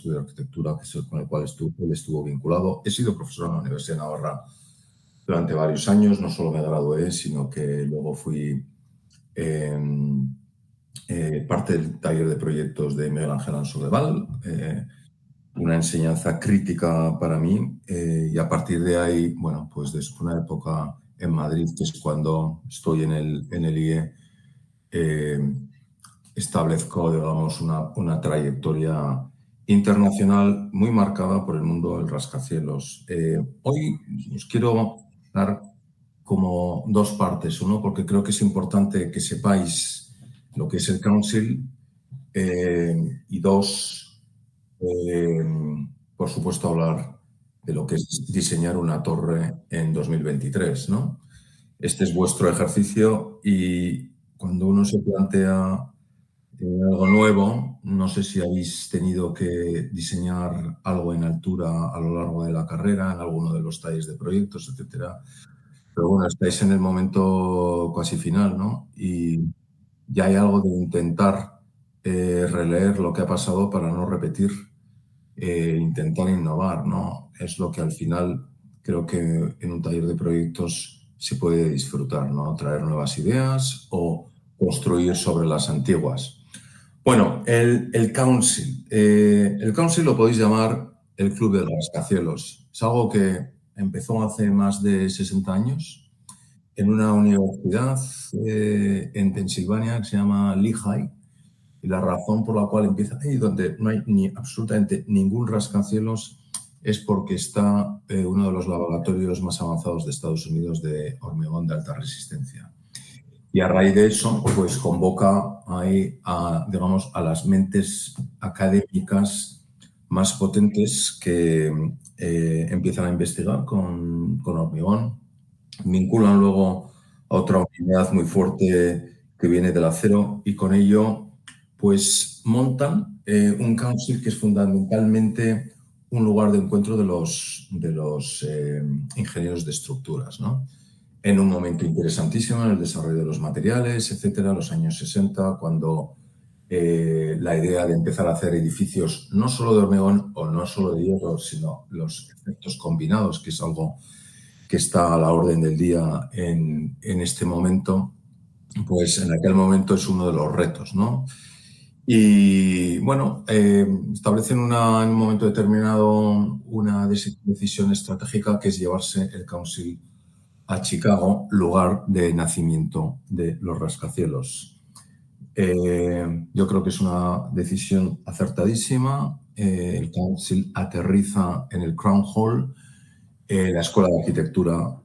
estudio de arquitectura con el cual él estuvo vinculado. He sido profesor en la Universidad de Navarra durante varios años. No solo me gradué, sino que luego fui parte del taller de proyectos de Miguel Ángel Ansodeval, una enseñanza crítica para mí, y a partir de ahí, bueno, pues desde una época en Madrid, que es cuando estoy en el IE, establezco, digamos, una trayectoria internacional muy marcada por el mundo del rascacielos. Hoy os quiero dar como dos partes. Uno, porque creo que es importante que sepáis lo que es el Council, y dos, por supuesto, hablar de lo que es diseñar una torre en 2023, ¿no? Este es vuestro ejercicio y cuando uno se plantea algo nuevo, no sé si habéis tenido que diseñar algo en altura a lo largo de la carrera, en alguno de los talleres de proyectos, etcétera. Pero bueno, estáis en el momento casi final, ¿no? Y ya hay algo de intentar releer lo que ha pasado para no repetir, intentar innovar, ¿no? Es lo que al final creo que en un taller de proyectos se puede disfrutar, ¿no? Traer nuevas ideas o construir sobre las antiguas. Bueno, el Council. El Council lo podéis llamar el Club de Rascacielos. Es algo que empezó hace más de 60 años en una universidad en Pensilvania que se llama Lehigh. Y la razón por la cual empieza ahí, donde no hay absolutamente ningún rascacielos, es porque está uno de los laboratorios más avanzados de Estados Unidos de hormigón de alta resistencia. Y a raíz de eso, pues convoca ahí digamos, a las mentes académicas más potentes que empiezan a investigar con hormigón. Vinculan luego a otra unidad muy fuerte que viene del acero y con ello pues montan un council que es fundamentalmente un lugar de encuentro de los ingenieros de estructuras, ¿no? En un momento interesantísimo en el desarrollo de los materiales, etcétera, los años 60, cuando la idea de empezar a hacer edificios no solo de hormigón o no solo de hierro, sino los efectos combinados, que es algo que está a la orden del día en este momento, pues en aquel momento es uno de los retos, ¿no? Y bueno, establecen en un momento determinado una decisión estratégica que es llevarse el Council a Chicago, lugar de nacimiento de los rascacielos. Yo creo que es una decisión acertadísima. El Council aterriza en el Crown Hall, la Escuela de Arquitectura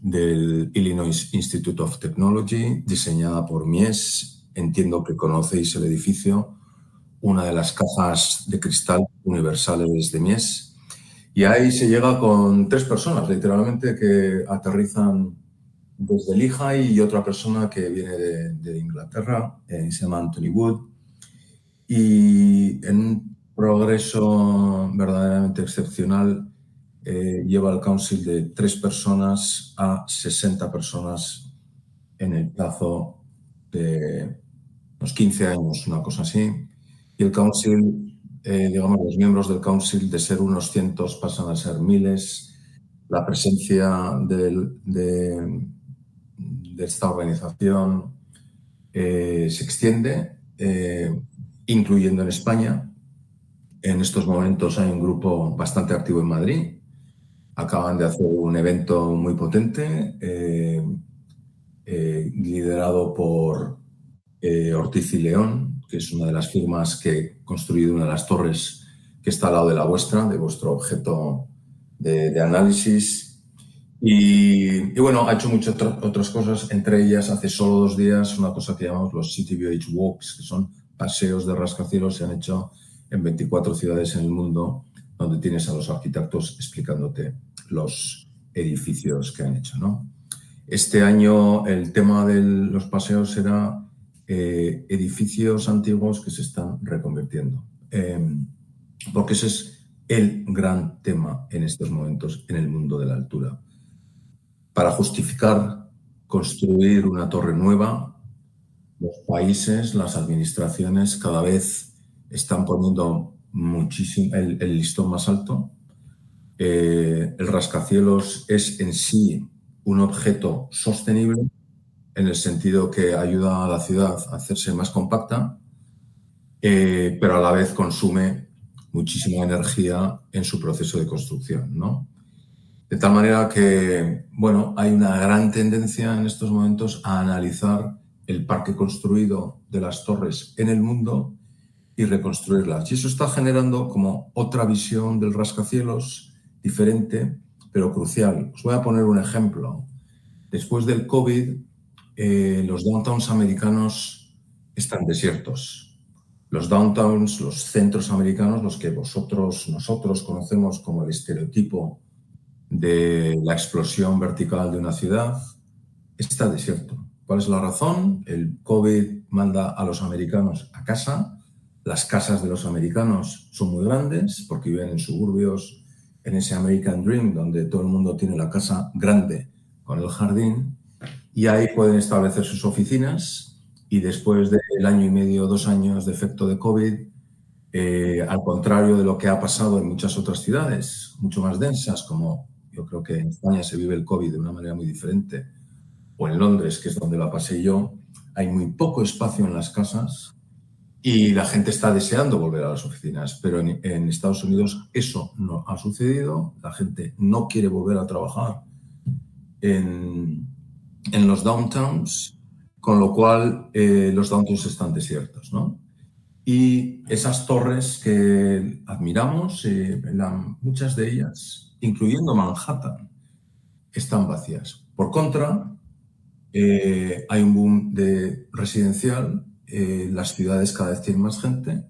del Illinois Institute of Technology, diseñada por Mies. Entiendo que conocéis el edificio, una de las cajas de cristal universales de Mies. Y ahí se llega con 3 personas, literalmente, que aterrizan desde Lehigh y otra persona que viene de Inglaterra, se llama Anthony Wood. Y en un progreso verdaderamente excepcional, lleva al Council de 3 personas a 60 personas en el plazo de unos 15 años, una cosa así. Y el Council, digamos, los miembros del Council, de ser unos cientos pasan a ser miles. La presencia de esta organización se extiende, incluyendo en España. En estos momentos hay un grupo bastante activo en Madrid. Acaban de hacer un evento muy potente, liderado por Ortiz y León, que es una de las firmas que ha construido una de las torres que está al lado de la vuestra, de vuestro objeto de análisis. Y bueno, ha hecho muchas otras cosas, entre ellas hace solo 2 días una cosa que llamamos los CityVH Walks, que son paseos de rascacielos, se han hecho en 24 ciudades en el mundo, donde tienes a los arquitectos explicándote los edificios que han hecho, ¿no? Este año el tema de los paseos era edificios antiguos que se están reconvirtiendo, porque ese es el gran tema en estos momentos en el mundo de la altura. Para justificar construir una torre nueva, los países, las administraciones cada vez están poniendo muchísimo el listón más alto. El rascacielos es en sí un objeto sostenible en el sentido que ayuda a la ciudad a hacerse más compacta, pero a la vez consume muchísima energía en su proceso de construcción, ¿no? De tal manera que, bueno, hay una gran tendencia en estos momentos a analizar el parque construido de las torres en el mundo y reconstruirlas. Y eso está generando como otra visión del rascacielos diferente, pero crucial. Os voy a poner un ejemplo. Después del COVID, los downtowns americanos están desiertos. Los downtowns, los centros americanos, los que nosotros conocemos como el estereotipo de la explosión vertical de una ciudad, está desierto. ¿Cuál es la razón? El COVID manda a los americanos a casa. Las casas de los americanos son muy grandes porque viven en suburbios, en ese American Dream, donde todo el mundo tiene la casa grande con el jardín, y ahí pueden establecer sus oficinas. Y después del año y medio, 2 años de efecto de COVID, al contrario de lo que ha pasado en muchas otras ciudades, mucho más densas, como yo creo que en España se vive el COVID de una manera muy diferente, o en Londres, que es donde la pasé yo, hay muy poco espacio en las casas y la gente está deseando volver a las oficinas. Pero en Estados Unidos eso no ha sucedido. La gente no quiere volver a trabajar en los downtowns, con lo cual los downtowns están desiertos, ¿no? Y esas torres que admiramos, muchas de ellas, incluyendo Manhattan, están vacías. Por contra, hay un boom de residencial, las ciudades cada vez tienen más gente,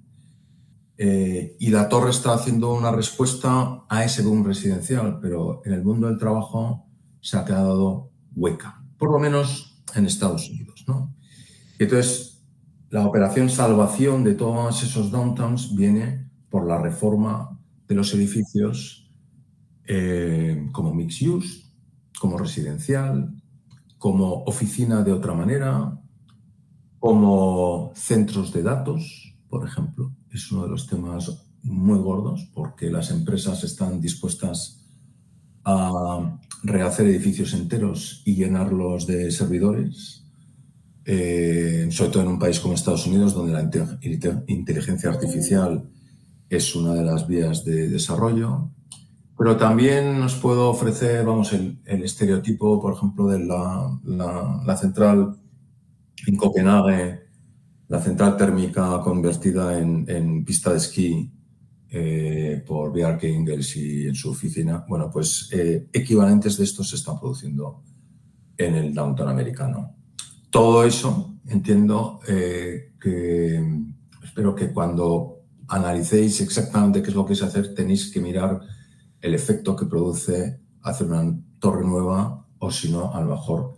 y la torre está haciendo una respuesta a ese boom residencial, pero en el mundo del trabajo se ha quedado hueca, por lo menos en Estados Unidos, ¿no? Entonces, la operación salvación de todos esos downtowns viene por la reforma de los edificios como mixed use, como residencial, como oficina de otra manera, como centros de datos, por ejemplo. Es uno de los temas muy gordos porque las empresas están dispuestas a rehacer edificios enteros y llenarlos de servidores. Sobre todo en un país como Estados Unidos, donde la inteligencia artificial es una de las vías de desarrollo. Pero también nos puedo ofrecer, vamos, el estereotipo, por ejemplo, de la central en Copenhague, la central térmica convertida en pista de esquí por Bjarke Ingels y en su oficina. Bueno, pues equivalentes de estos se están produciendo en el downtown americano. Todo eso, entiendo que espero que cuando analicéis exactamente qué es lo que es hacer, tenéis que mirar el efecto que produce hacer una torre nueva, o si no, a lo mejor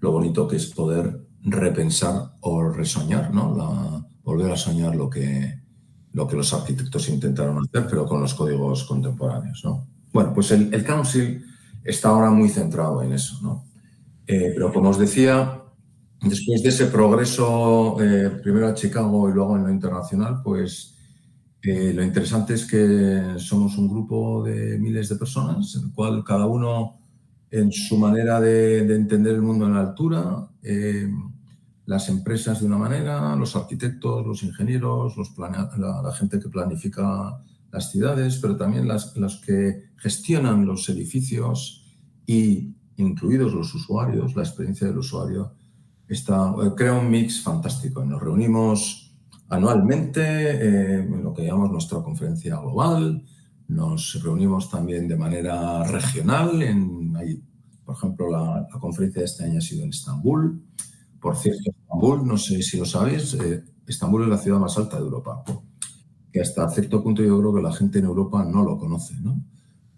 lo bonito que es poder repensar o resoñar, ¿no? Volver a soñar lo que los arquitectos intentaron hacer, pero con los códigos contemporáneos, ¿no? Bueno, pues el Council está ahora muy centrado en eso, ¿no? Pero como os decía, después de ese progreso, primero a Chicago y luego en lo internacional, pues lo interesante es que somos un grupo de miles de personas, en el cual cada uno en su manera de entender el mundo en la altura, las empresas de una manera, los arquitectos, los ingenieros, la gente que planifica las ciudades, pero también las que gestionan los edificios y incluidos los usuarios, la experiencia del usuario, crea un mix fantástico. Nos reunimos anualmente en lo que llamamos nuestra conferencia global. Nos reunimos también de manera regional. Por ejemplo, la conferencia de este año ha sido en Estambul. Por cierto, Estambul, no sé si lo sabéis, Estambul es la ciudad más alta de Europa, que hasta cierto punto yo creo que la gente en Europa no lo conoce, ¿no?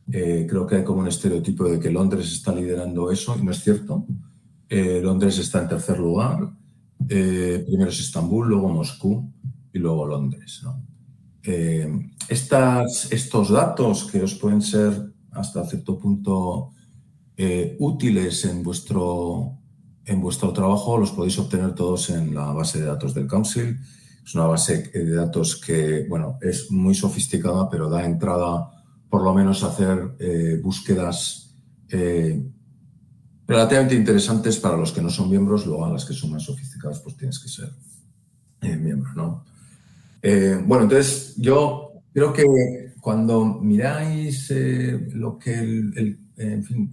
Creo que hay como un estereotipo de que Londres está liderando eso, y no es cierto. Londres está en tercer lugar. Primero es Estambul, luego Moscú y luego Londres, ¿no? Estos datos que os pueden ser hasta cierto punto útiles en vuestro trabajo los podéis obtener todos en la base de datos del Council. Es una base de datos que, bueno, es muy sofisticada, pero da entrada por lo menos a hacer búsquedas relativamente interesantes para los que no son miembros. Luego, a las que son más sofisticadas, pues tienes que ser miembro, ¿no? Bueno, entonces yo creo que cuando miráis lo que en fin,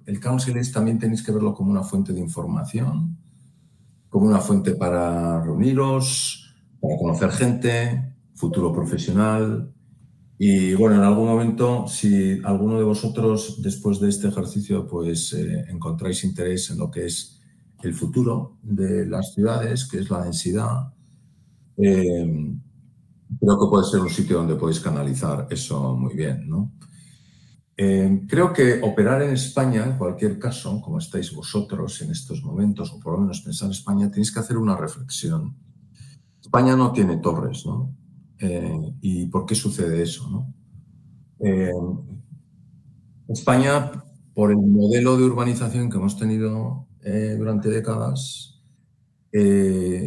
el Council es, también tenéis que verlo como una fuente de información, como una fuente para reuniros, para conocer gente, futuro profesional. Y bueno, en algún momento, si alguno de vosotros después de este ejercicio pues encontráis interés en lo que es el futuro de las ciudades, que es la densidad, creo que puede ser un sitio donde podéis canalizar eso muy bien, ¿no? Creo que operar en España, en cualquier caso, como estáis vosotros en estos momentos, o por lo menos pensar en España, tenéis que hacer una reflexión. España no tiene torres, ¿no? ¿Y por qué sucede eso, no? España, por el modelo de urbanización que hemos tenido durante décadas,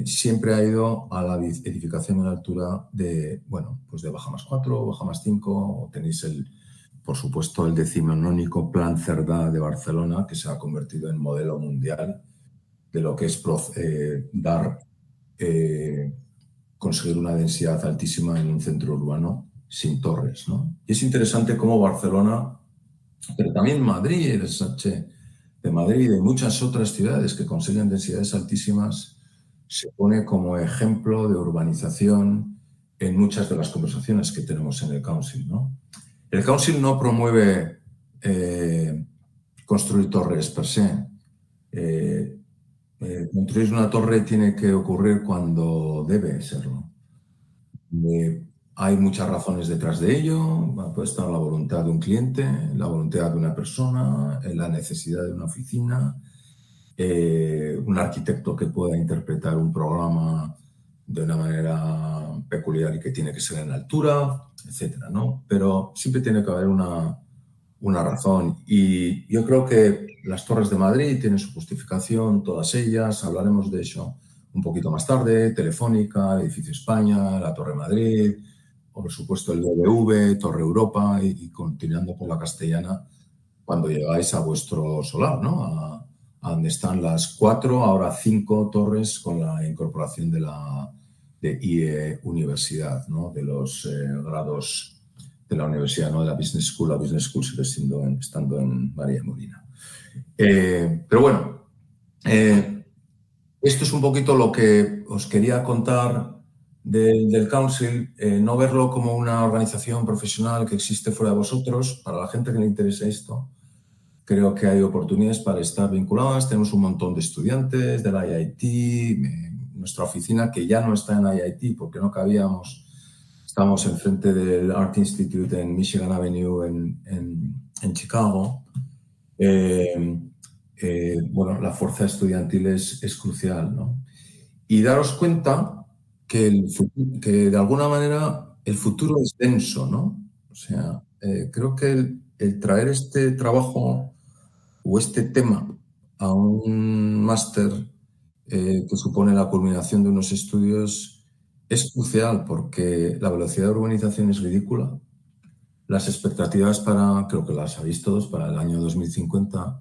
siempre ha ido a la edificación en altura de, bueno, pues de baja más 4, baja más 5, o tenéis por supuesto, el decimonónico Plan Cerdà de Barcelona, que se ha convertido en modelo mundial de lo que es conseguir una densidad altísima en un centro urbano sin torres, ¿no? Y es interesante cómo Barcelona, pero también Madrid, de Madrid y de muchas otras ciudades que consiguen densidades altísimas, se pone como ejemplo de urbanización en muchas de las conversaciones que tenemos en el Council, ¿no? El Council no promueve construir torres per se. Construir una torre tiene que ocurrir cuando debe serlo. Hay muchas razones detrás de ello. Puede estar la voluntad de un cliente, la voluntad de una persona, la necesidad de una oficina, un arquitecto que pueda interpretar un programa de una manera peculiar y que tiene que ser en altura, etcétera, ¿no? Pero siempre tiene que haber una razón. Y yo creo que las Torres de Madrid tienen su justificación, todas ellas. Hablaremos de eso un poquito más tarde. Telefónica, el Edificio España, la Torre Madrid, por supuesto el BBV, Torre Europa y continuando por la Castellana cuando llegáis a vuestro solar, ¿no? A donde están las 4, ahora 5 torres con la incorporación de IE Universidad, ¿no? De los grados de la universidad, ¿no? De la Business School. La Business School sigue estando en María Molina. Pero bueno, esto es un poquito lo que os quería contar del Council, no verlo como una organización profesional que existe fuera de vosotros. Para la gente que le interese esto, creo que hay oportunidades para estar vinculadas. Tenemos un montón de estudiantes del IIT, nuestra oficina que ya no está en IIT porque no cabíamos. Estamos enfrente del Art Institute en Michigan Avenue en Chicago. Bueno, la fuerza estudiantil es crucial, ¿no? Y daros cuenta que de alguna manera el futuro es denso, ¿no? O sea, creo que el traer este trabajo o este tema a un máster que supone la culminación de unos estudios es crucial porque la velocidad de urbanización es ridícula. Las expectativas creo que las habéis todos, para el año 2050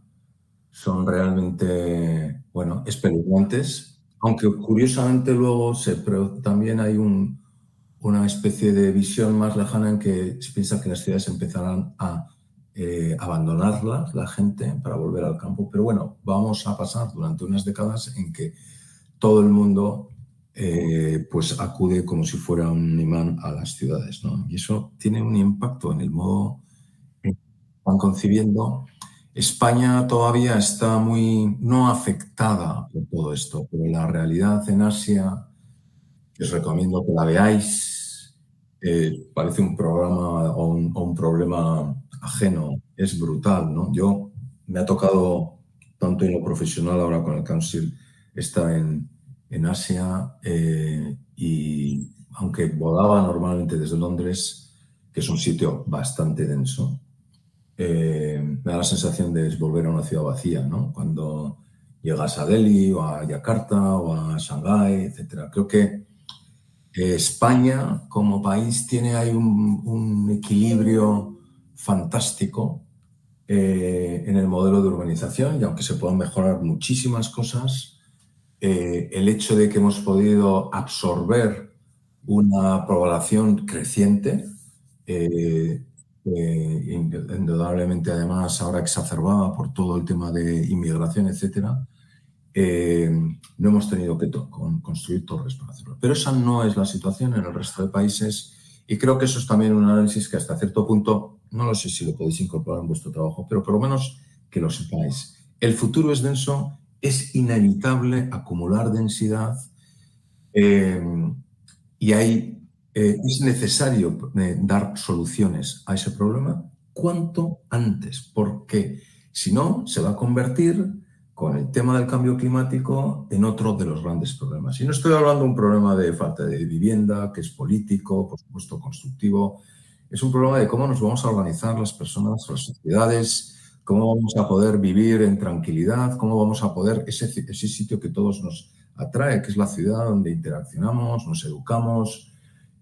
son realmente, bueno, espeluznantes, aunque curiosamente luego también hay una especie de visión más lejana en que se piensa que las ciudades empezarán a abandonarlas, la gente, para volver al campo. Pero bueno, vamos a pasar durante unas décadas en que todo el mundo pues acude como si fuera un imán a las ciudades, ¿no? Y eso tiene un impacto en el modo en que están concibiendo. España todavía está no afectada por todo esto, pero la realidad en Asia, que os recomiendo que la veáis, parece un programa o un problema ajeno, es brutal, ¿no? Me ha tocado, tanto en lo profesional ahora con el Council, estar en Asia y aunque volaba normalmente desde Londres, que es un sitio bastante denso, me da la sensación de volver a una ciudad vacía, ¿no? Cuando llegas a Delhi o a Yakarta o a Shanghái, etc. Creo que España como país tiene ahí un equilibrio fantástico en el modelo de urbanización y aunque se puedan mejorar muchísimas cosas, el hecho de que hemos podido absorber una población creciente, eh, indudablemente además ahora exacerbada por todo el tema de inmigración, etcétera, no hemos tenido que construir torres para hacerlo. Pero esa no es la situación en el resto de países y creo que eso es también un análisis que hasta cierto punto, no lo sé si lo podéis incorporar en vuestro trabajo, pero por lo menos que lo sepáis. El futuro es denso, es inevitable acumular densidad eh, y es necesario dar soluciones a ese problema cuanto antes, porque si no, se va a convertir con el tema del cambio climático en otro de los grandes problemas. Y no estoy hablando de un problema de falta de vivienda, que es político, por supuesto constructivo, es un problema de cómo nos vamos a organizar las personas, las sociedades, cómo vamos a poder vivir en tranquilidad, cómo vamos a poder, ese sitio que todos nos atrae, que es la ciudad donde interaccionamos, nos educamos,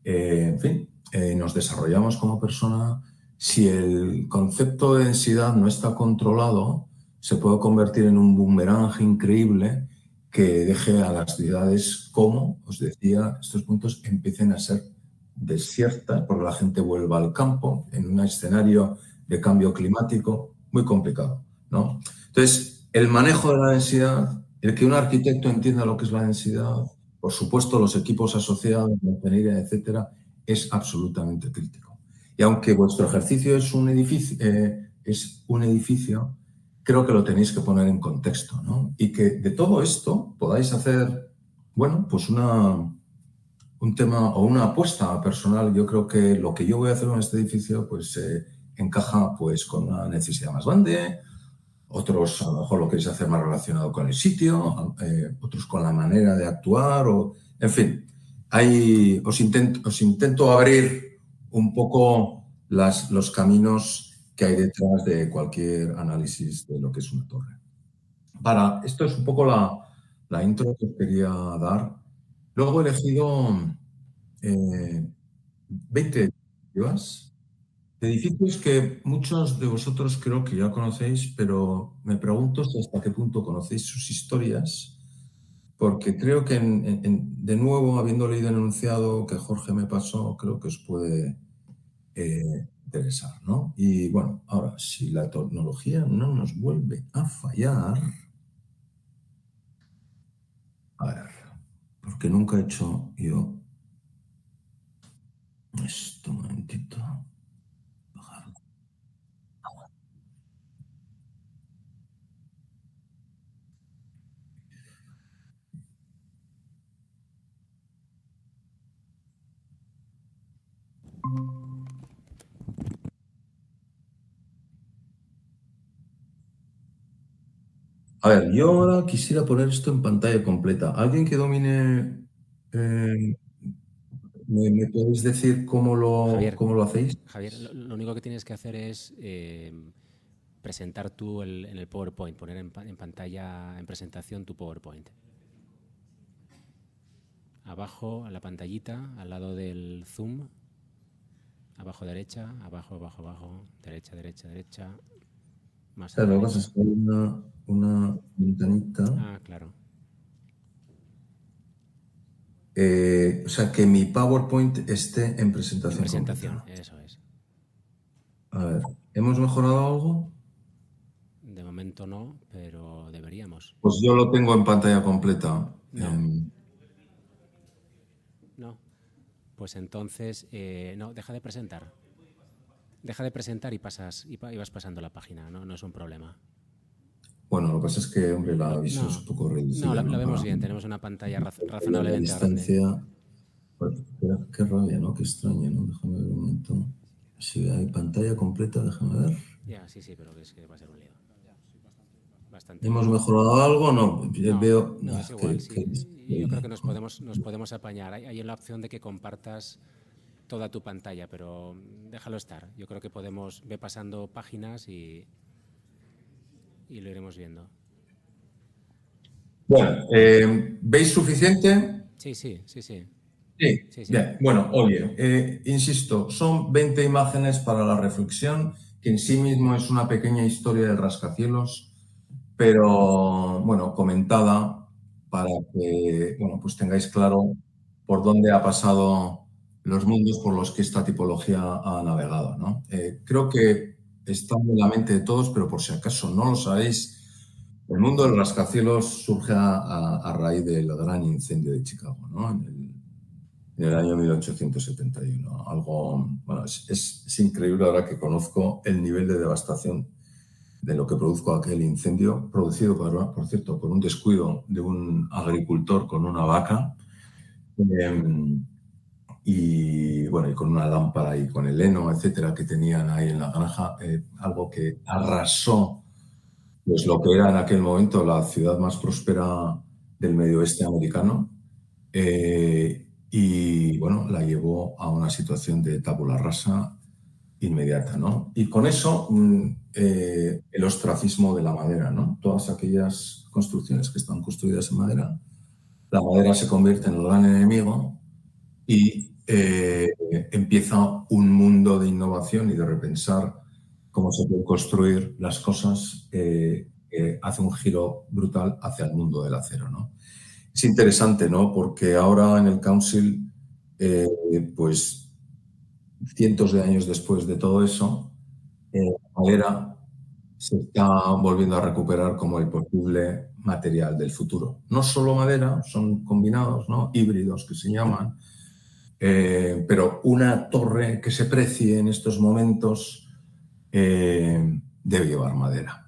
en fin, nos desarrollamos como persona. Si el concepto de densidad no está controlado, se puede convertir en un boomerang increíble que deje a las ciudades, como os decía, estos puntos empiecen a ser desiertas, porque la gente vuelva al campo en un escenario de cambio climático muy complicado, ¿no? Entonces, el manejo de la densidad, el que un arquitecto entienda lo que es la densidad, por supuesto, los equipos asociados, la ingeniería, etcétera, es absolutamente crítico. Y aunque vuestro ejercicio es un edificio, creo que lo tenéis que poner en contexto, ¿no? Y que de todo esto podáis hacer, bueno, pues un tema o una apuesta personal. Yo creo que lo que yo voy a hacer en este edificio, pues encaja pues con una necesidad más grande. Otros a lo mejor lo queréis hacer más relacionado con el sitio, otros con la manera de actuar, o, en fin, os intento abrir un poco los caminos que hay detrás de cualquier análisis de lo que es una torre. Esto es un poco la intro que os quería dar. Luego he elegido 20 editivas. Edificios que muchos de vosotros creo que ya conocéis, pero me pregunto si hasta qué punto conocéis sus historias, porque creo que, de nuevo, habiendo leído el enunciado que Jorge me pasó, creo que os puede interesar, ¿no? Y bueno, ahora, si la tecnología no nos vuelve a fallar, a ver, porque nunca he hecho yo esto, un momentito. A ver, yo ahora quisiera poner esto en pantalla completa. ¿Alguien que domine, eh, me podéis decir Javier, cómo lo hacéis? Javier, lo único que tienes que hacer es presentar tú en el PowerPoint, poner en pantalla, en presentación tu PowerPoint. Abajo, en la pantallita, al lado del zoom, abajo derecha, abajo, abajo, abajo, derecha, derecha, derecha, más a la Claro, lo que pasa es derecha. que hay una ventanita. Ah, claro. O sea, que mi PowerPoint esté en En presentación presentación, completa. eso es. A ver, ¿hemos mejorado algo? De momento no, pero deberíamos. Pues yo lo tengo en pantalla completa. No, no. Pues entonces, no, deja de presentar. Deja de presentar y pasas y vas pasando la página, ¿no? No es un problema. Bueno, lo que pasa es que, hombre, la No, visión es un no, poco no, reducida, la ¿no? vemos Para bien. Tenemos una pantalla la razonablemente grande. distancia. Qué rabia, ¿no? Qué extraño, ¿no? Déjame ver un momento. Si hay pantalla completa, déjame ver. Ya, sí, sí, pero es que va a ser un lío. Bastante ¿Hemos lío. mejorado algo? No, yo No, veo no, es igual. que Sí, yo creo que nos podemos apañar. Hay la opción de que compartas toda tu pantalla, pero déjalo estar. Yo creo que podemos ver pasando páginas y lo iremos viendo. Bueno, ¿veis suficiente? Sí, sí, sí, sí. Sí, Sí, sí. bien. Bueno, oye, insisto, son 20 imágenes para la reflexión, que en sí mismo es una pequeña historia del rascacielos, pero bueno, comentada para que bueno, pues tengáis claro por dónde ha pasado los mundos por los que esta tipología ha navegado, ¿no? Creo que está en la mente de todos, pero por si acaso no lo sabéis, el mundo del rascacielos surge a raíz del gran incendio de Chicago, ¿no? En el año 1871. Algo, bueno, es increíble ahora que conozco el nivel de devastación de lo que produjo aquel incendio, producido, por cierto, por un descuido de un agricultor con una vaca y, bueno, y con una lámpara y con el heno, etcétera, que tenían ahí en la granja, algo que arrasó pues lo que era en aquel momento la ciudad más próspera del medio oeste americano. Y bueno, la llevó a una situación de tabula rasa inmediata, ¿no? Y con eso el ostracismo de la madera, ¿no? Todas aquellas construcciones que están construidas en madera, la madera se convierte en el gran enemigo y empieza un mundo de innovación y de repensar cómo se pueden construir las cosas, hace un giro brutal hacia el mundo del acero, ¿no? Es interesante, ¿no? Porque ahora en el Council, pues cientos de años después de todo eso, la madera se está volviendo a recuperar como el posible material del futuro. No solo madera, son combinados, ¿no? Híbridos que se llaman, pero una torre que se precie en estos momentos debe llevar madera.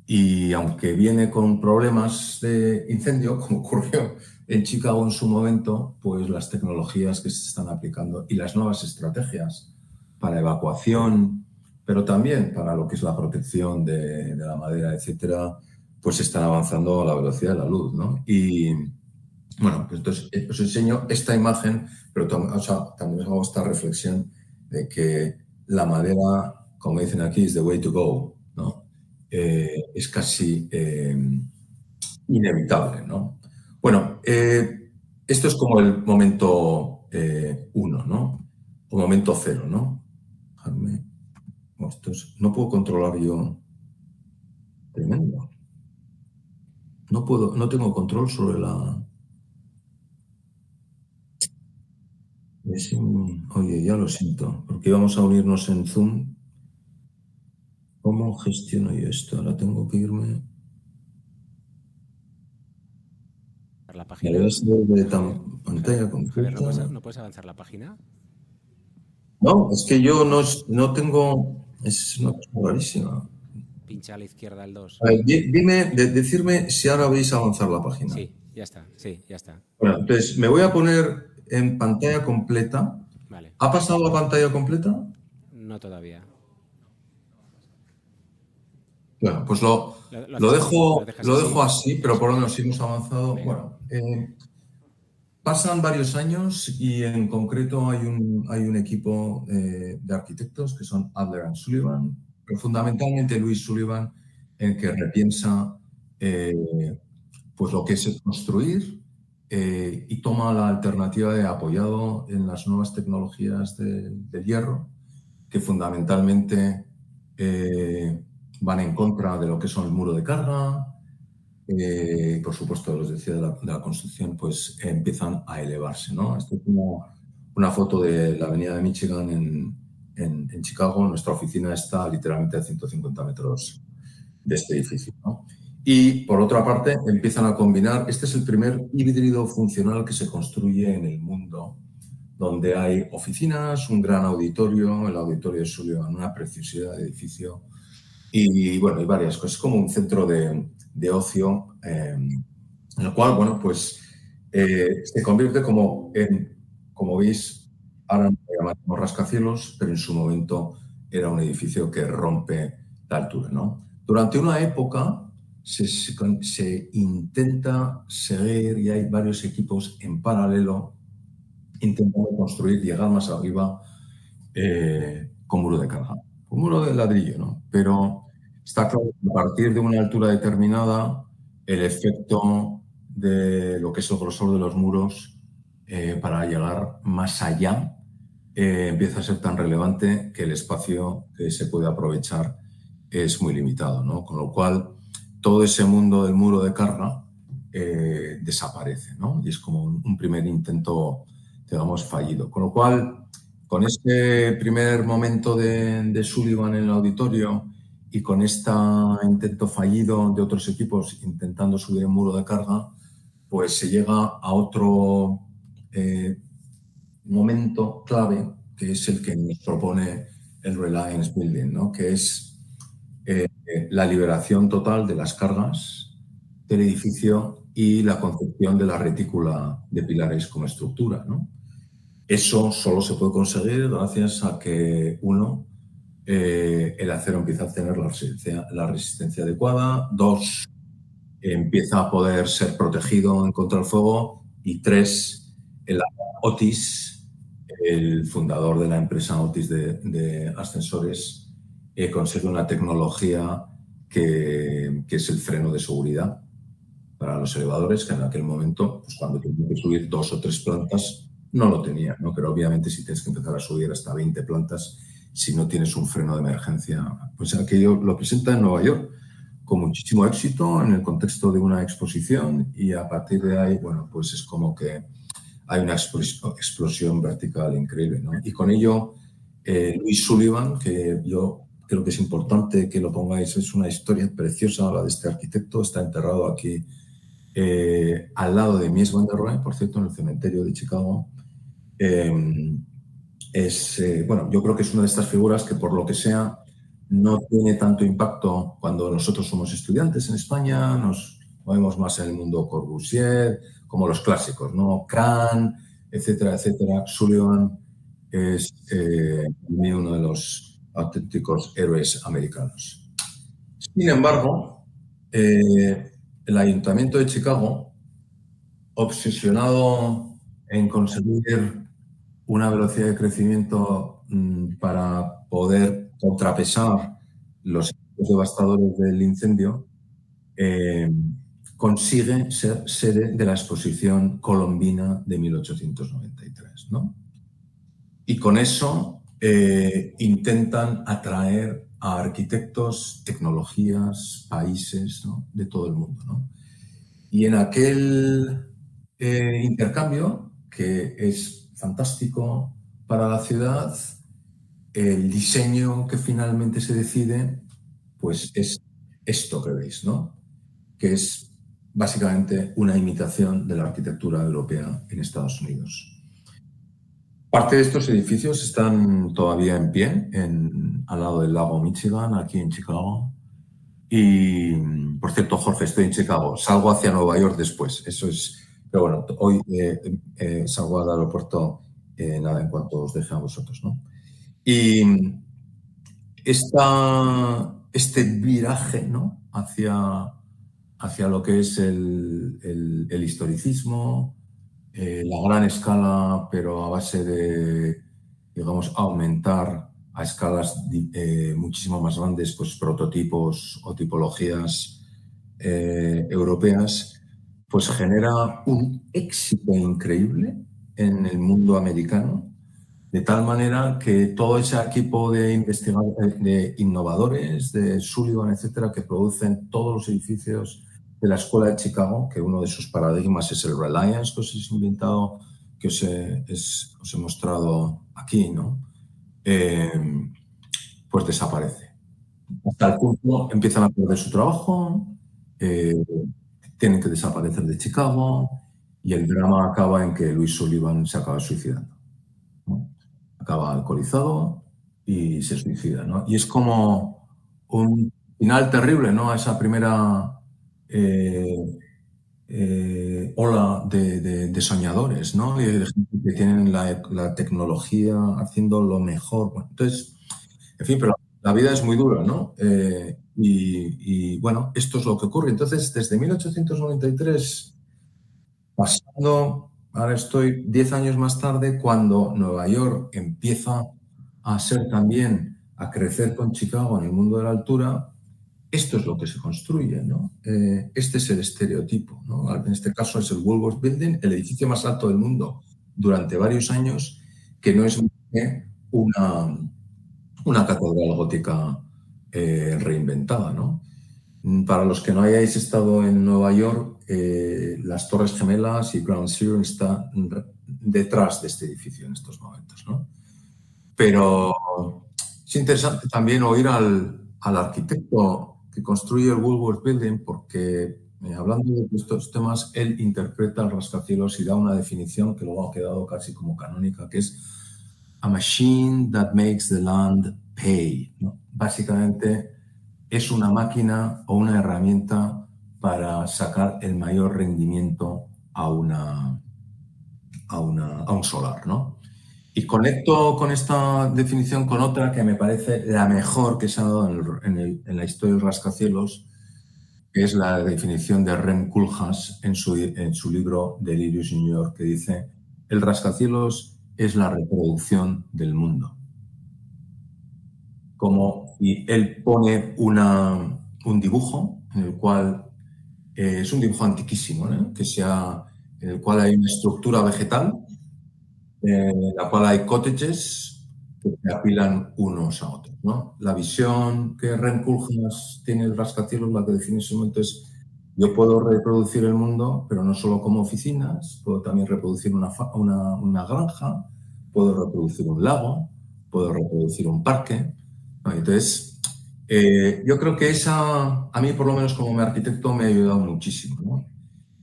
Y aunque viene con problemas de incendio, como ocurrió en Chicago en su momento, pues las tecnologías que se están aplicando y las nuevas estrategias para evacuación, pero también para lo que es la protección de la madera, etcétera, pues están avanzando a la velocidad de la luz, ¿no? Y bueno, pues entonces os enseño esta imagen, pero también os hago esta reflexión de que la madera, como dicen aquí, is the way to go, ¿no? Es casi inevitable, ¿no? Bueno, esto es como el momento 1, ¿no? O momento 0, ¿no? No puedo controlar yo. Tremendo. No puedo, no tengo control sobre la. Oye, ya lo siento, porque íbamos a unirnos en Zoom. ¿Cómo gestiono yo esto? Ahora tengo que irme. La Me voy página. a salir de Javier, pantalla Javier, completa. ¿no puedes avanzar la página? No, es que yo no tengo. Es una cosa rarísima. Pincha a la izquierda el 2. A ver, dime, decirme si ahora veis avanzar la página. Sí, ya está. Sí, ya está. Bueno, entonces me voy a poner en pantalla completa. Vale. ¿Ha pasado a pantalla completa? No todavía. Bueno, pues Lo lo haces así, lo dejo, dejas lo así. dejo así, pero Eso por lo es. menos hemos avanzado. Venga. Bueno, pasan varios años y en concreto hay un equipo de arquitectos que son Adler and Sullivan, pero fundamentalmente Louis Sullivan, en que repiensa pues lo que es construir y toma la alternativa de apoyado en las nuevas tecnologías del hierro, que fundamentalmente van en contra de lo que son el muro de carga. Por supuesto, los decía de la construcción, pues empiezan a elevarse, ¿no? Esto es una foto de la avenida de Michigan en Chicago. Nuestra oficina está literalmente a 150 metros de este edificio, ¿no? Y por otra parte, empiezan a combinar. Este es el primer híbrido funcional que se construye en el mundo, donde hay oficinas, un gran auditorio, el auditorio de Sullivan, una preciosidad de edificio. Y bueno, hay varias cosas, como un centro de ocio, en el cual, bueno, pues se convierte como veis, ahora lo llamamos rascacielos, pero en su momento era un edificio que rompe la altura, ¿no? Durante una época se intenta seguir y hay varios equipos en paralelo intentando construir, llegar más arriba con muro de carga, con muro de ladrillo, ¿no? Pero está claro que a partir de una altura determinada, el efecto de lo que es el grosor de los muros para llegar más allá, empieza a ser tan relevante que el espacio que se puede aprovechar es muy limitado, ¿no? Con lo cual, todo ese mundo del muro de carga desaparece, ¿no? Y es como un primer intento, digamos, fallido. Con lo cual, con este primer momento de Sullivan en el auditorio y con este intento fallido de otros equipos intentando subir el muro de carga, pues se llega a otro momento clave, que es el que nos propone el Reliance Building, ¿no? Que es la liberación total de las cargas del edificio y la concepción de la retícula de pilares como estructura, ¿no? Eso solo se puede conseguir gracias a que, uno, el acero empieza a tener la resistencia adecuada, dos, empieza a poder ser protegido en contra del fuego y tres, el Otis, el fundador de la empresa Otis de ascensores, consigue una tecnología que es el freno de seguridad para los elevadores, que en aquel momento, pues cuando tenían que subir 2 o 3 plantas, no lo tenían, ¿no? Pero obviamente si tienes que empezar a subir hasta 20 plantas, si no tienes un freno de emergencia, pues aquello lo presenta en Nueva York con muchísimo éxito en el contexto de una exposición y a partir de ahí, bueno, pues es como que hay una explosión vertical increíble, ¿no? Y con ello, Louis Sullivan, que yo creo que es importante que lo pongáis, es una historia preciosa la de este arquitecto, está enterrado aquí al lado de Mies van der Rohe, por cierto, en el cementerio de Chicago. Bueno, yo creo que es una de estas figuras que por lo que sea no tiene tanto impacto cuando nosotros somos estudiantes en España, nos movemos más en el mundo Corbusier, como los clásicos, ¿no? Kahn, etcétera, etcétera. Sullivan es uno de los auténticos héroes americanos. Sin embargo, el Ayuntamiento de Chicago, obsesionado en conseguir una velocidad de crecimiento para poder contrapesar los efectos devastadores del incendio, consigue ser sede de la exposición colombina de 1893, ¿no? Y con eso intentan atraer a arquitectos, tecnologías, países, ¿no? De todo el mundo, ¿no? Y en aquel intercambio, que es fantástico para la ciudad, el diseño que finalmente se decide, pues es esto que veis, ¿no? Que es básicamente una imitación de la arquitectura europea en Estados Unidos. Parte de estos edificios están todavía en pie, al lado del lago Michigan, aquí en Chicago. Y, por cierto, Jorge, estoy en Chicago. Salgo hacia Nueva York después. Eso es... Pero bueno, hoy salgo al aeropuerto nada, en cuanto os deje a vosotros, ¿no? Y este viraje, ¿no? hacia lo que es el historicismo, la gran escala, pero a base de, digamos, aumentar a escalas muchísimo más grandes, pues prototipos o tipologías europeas, pues genera un éxito increíble en el mundo americano, de tal manera que todo ese equipo de investigadores, de innovadores, de Sullivan, etcétera, que producen todos los edificios de la Escuela de Chicago, que uno de sus paradigmas es el Reliance que os he inventado, que os he mostrado aquí, ¿no? Pues desaparece. Hasta el punto empiezan a perder su trabajo, tienen que desaparecer de Chicago y el drama acaba en que Louis Sullivan se acaba suicidando, ¿no? Acaba alcoholizado y se suicida, ¿no? Y es como un final terrible, ¿no? A esa primera ola de soñadores, ¿no? Y de gente que tienen la tecnología haciendo lo mejor. Bueno, entonces, en fin, pero la vida es muy dura, ¿no? Y bueno, esto es lo que ocurre. Entonces, desde 1893, pasando, ahora estoy 10 años más tarde, cuando Nueva York empieza a ser también, a crecer con Chicago en el mundo de la altura, esto es lo que se construye, ¿no? Este es el estereotipo, ¿no? En este caso es el Woolworth Building, el edificio más alto del mundo, durante varios años que no es más que una catedral gótica reinventada, ¿no? Para los que no hayáis estado en Nueva York, las Torres Gemelas y Ground Zero están detrás de este edificio en estos momentos, ¿no? Pero es interesante también oír al arquitecto que construye el Woolworth Building porque, hablando de estos temas, él interpreta el rascacielos y da una definición que luego ha quedado casi como canónica, que es a machine that makes the land pay, ¿no? Básicamente es una máquina o una herramienta para sacar el mayor rendimiento a un solar, ¿no? Y conecto con esta definición con otra que me parece la mejor que se ha dado en la historia del rascacielos, que es la definición de Rem Koolhaas en su libro Delirious in New York, que dice: el rascacielos es la reproducción del mundo. Y él pone un dibujo en el cual es un dibujo antiquísimo, ¿no? En el cual hay una estructura vegetal, en la cual hay cottages que se apilan unos a otros, ¿no? La visión que Rem Koolhaas tiene del rascacielos, la que define en ese momento, es: yo puedo reproducir el mundo, pero no solo como oficinas, puedo también reproducir una granja, puedo reproducir un lago, puedo reproducir un parque. Entonces, yo creo que a mí, por lo menos como arquitecto, me ha ayudado muchísimo, ¿no?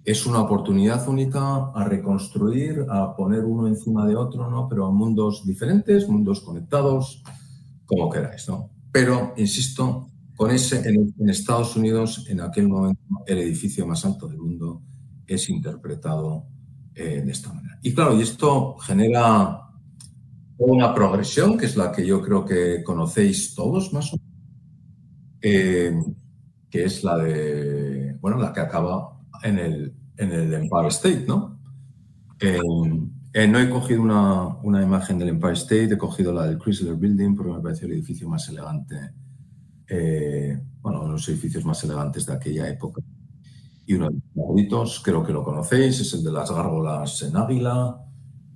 Es una oportunidad única a reconstruir, a poner uno encima de otro, ¿no? Pero a mundos diferentes, mundos conectados, como queráis, ¿no? Pero, insisto, en Estados Unidos, en aquel momento, el edificio más alto del mundo es interpretado de esta manera. Y claro, y esto genera una progresión, que es la que yo creo que conocéis todos más o menos, que es la que acaba en el Empire State, ¿no? No he cogido una imagen del Empire State, he cogido la del Chrysler Building porque me pareció el edificio más elegante, uno de los edificios más elegantes de aquella época. Y uno de mis favoritos, creo que lo conocéis, es el de las gárgolas en águila.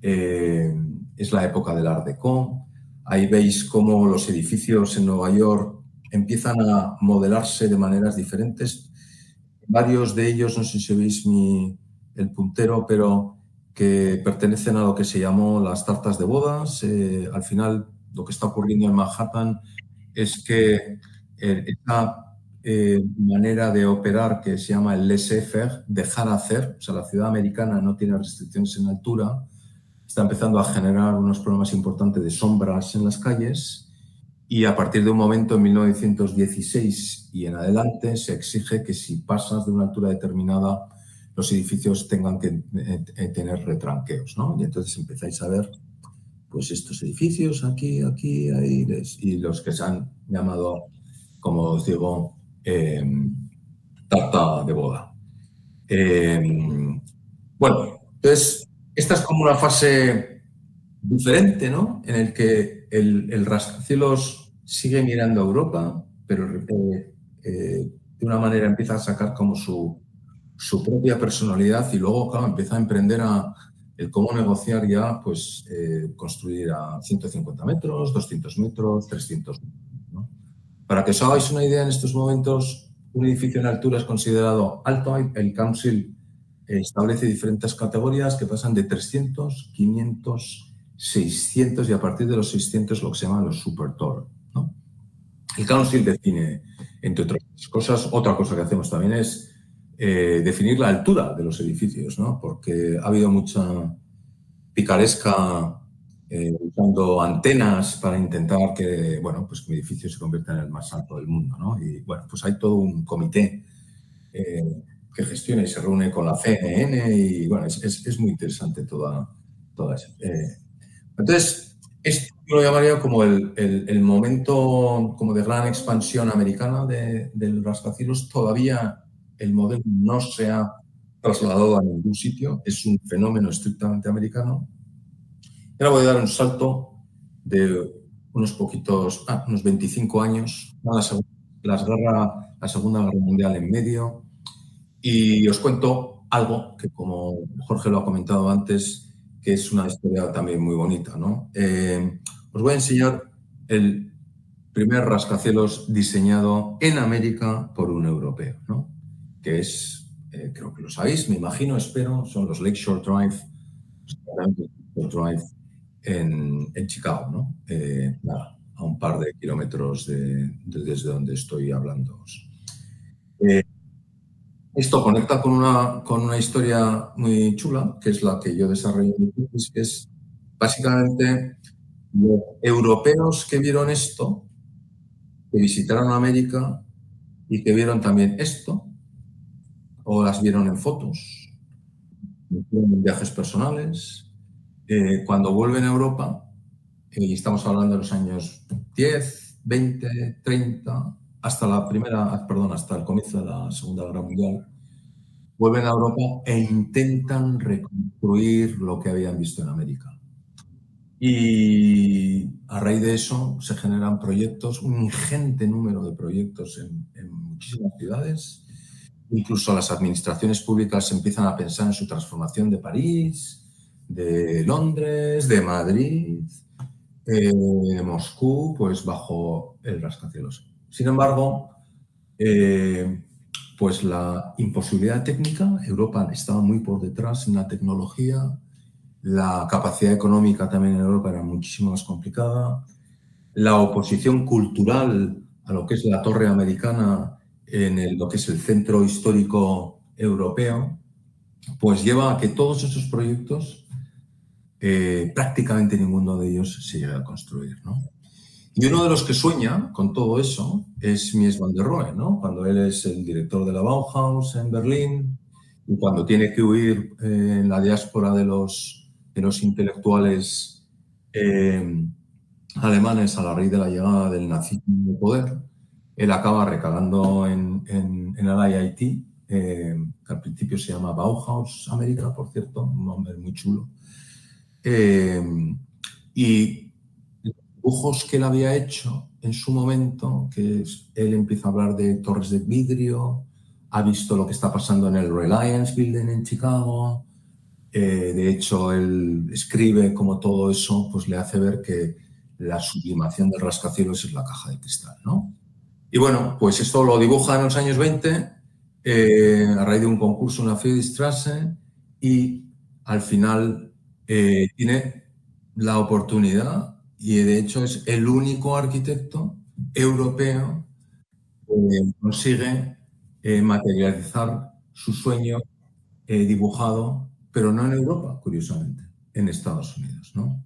Es la época del Art Deco. Ahí veis cómo los edificios en Nueva York empiezan a modelarse de maneras diferentes. Varios de ellos, no sé si veis el puntero, pero que pertenecen a lo que se llamó las tartas de bodas. Al final, lo que está ocurriendo en Manhattan es que esta manera de operar que se llama el laissez-faire, dejar hacer, o sea, la ciudad americana no tiene restricciones en altura, está empezando a generar unos problemas importantes de sombras en las calles, y a partir de un momento, en 1916 y en adelante, se exige que si pasas de una altura determinada, los edificios tengan que tener retranqueos, ¿no? Y entonces empezáis a ver pues estos edificios aquí, ahí, y los que se han llamado, como os digo, tarta de boda. Bueno, entonces, esta es como una fase diferente, ¿no? En el que el rascacielos sigue mirando a Europa, pero de una manera empieza a sacar como su propia personalidad, y luego, claro, empieza a emprender el cómo negociar ya, pues, construir a 150 metros, 200 metros, 300 metros, ¿no? Para que os hagáis una idea, en estos momentos, un edificio en altura es considerado alto. El Council establece diferentes categorías que pasan de 300, 500, 600, y a partir de los 600 lo que se llaman los super tall, ¿no? El Council define, entre otras cosas, otra cosa que hacemos también es definir la altura de los edificios, ¿no? Porque ha habido mucha picaresca usando antenas para intentar que, bueno, pues que un edificio se convierta en el más alto del mundo, ¿no? Y bueno, pues hay todo un comité que gestiona y se reúne con la CNN, y bueno, es muy interesante toda eso. Entonces, esto yo lo llamaría como el momento como de gran expansión americana del rascacielos. Todavía el modelo no se ha trasladado a ningún sitio, es un fenómeno estrictamente americano. Y ahora voy a dar un salto de unos 25 años, la Segunda Guerra Mundial en medio, y os cuento algo que, como Jorge lo ha comentado antes, que es una historia también muy bonita, ¿no? Os voy a enseñar el primer rascacielos diseñado en América por un europeo, ¿no? Que es, creo que lo sabéis, me imagino, espero, son los Lakeshore Drive, en Chicago, ¿no? Nada, a un par de kilómetros desde donde estoy hablando. Esto conecta con una historia muy chula, que es la que yo desarrollo en mi tesis, que es básicamente los europeos que vieron esto, que visitaron América y que vieron también esto, o las vieron en fotos, en viajes personales, cuando vuelven a Europa, y estamos hablando de los años 10, 20, 30, hasta hasta el comienzo de la Segunda Guerra Mundial, vuelven a Europa e intentan reconstruir lo que habían visto en América. Y a raíz de eso se generan proyectos, un ingente número de proyectos en muchísimas ciudades. Incluso las administraciones públicas empiezan a pensar en su transformación de París, de Londres, de Madrid, de Moscú, pues bajo el rascacielos. Sin embargo, pues la imposibilidad técnica, Europa estaba muy por detrás en la tecnología, la capacidad económica también en Europa era muchísimo más complicada, la oposición cultural a lo que es la Torre Americana en lo que es el centro histórico europeo, pues lleva a que todos esos proyectos, prácticamente ninguno de ellos se llegue a construir, ¿no? Y uno de los que sueña con todo eso es Mies van der Rohe, ¿no? Cuando él es el director de la Bauhaus en Berlín y cuando tiene que huir en la diáspora de los intelectuales alemanes a la raíz de la llegada del nazismo al poder, él acaba recalando en el IIT, que al principio se llama Bauhaus América, por cierto, un nombre muy chulo. Y dibujos que él había hecho en su momento, él empieza a hablar de torres de vidrio, ha visto lo que está pasando en el Reliance Building en Chicago, de hecho él escribe cómo todo eso pues le hace ver que la sublimación del rascacielos es la caja de cristal, ¿no? Y bueno, pues esto lo dibuja en los años 20 a raíz de un concurso en la Friedrichstraße y al final tiene la oportunidad y de hecho es el único arquitecto europeo que consigue materializar su sueño dibujado, pero no en Europa, curiosamente, en Estados Unidos, ¿no?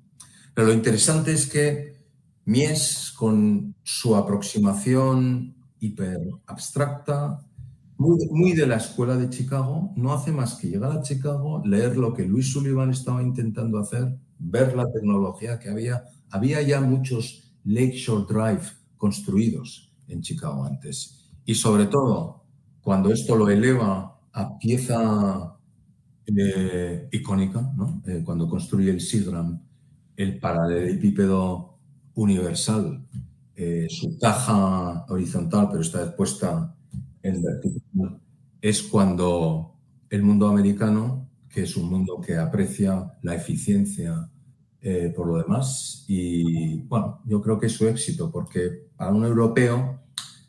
Pero lo interesante es que Mies, con su aproximación hiper abstracta, muy de la escuela de Chicago, no hace más que llegar a Chicago, leer lo que Louis Sullivan estaba intentando hacer, ver la tecnología que había. Había ya muchos Lakeshore Drive construidos en Chicago antes. Y sobre todo, cuando esto lo eleva a pieza icónica, ¿no? Cuando construye el Seagram, el paralelepípedo universal, su caja horizontal, pero esta vez puesta en vertical, es cuando el mundo americano, que es un mundo que aprecia la eficiencia por lo demás, y bueno, yo creo que es su éxito, porque para un europeo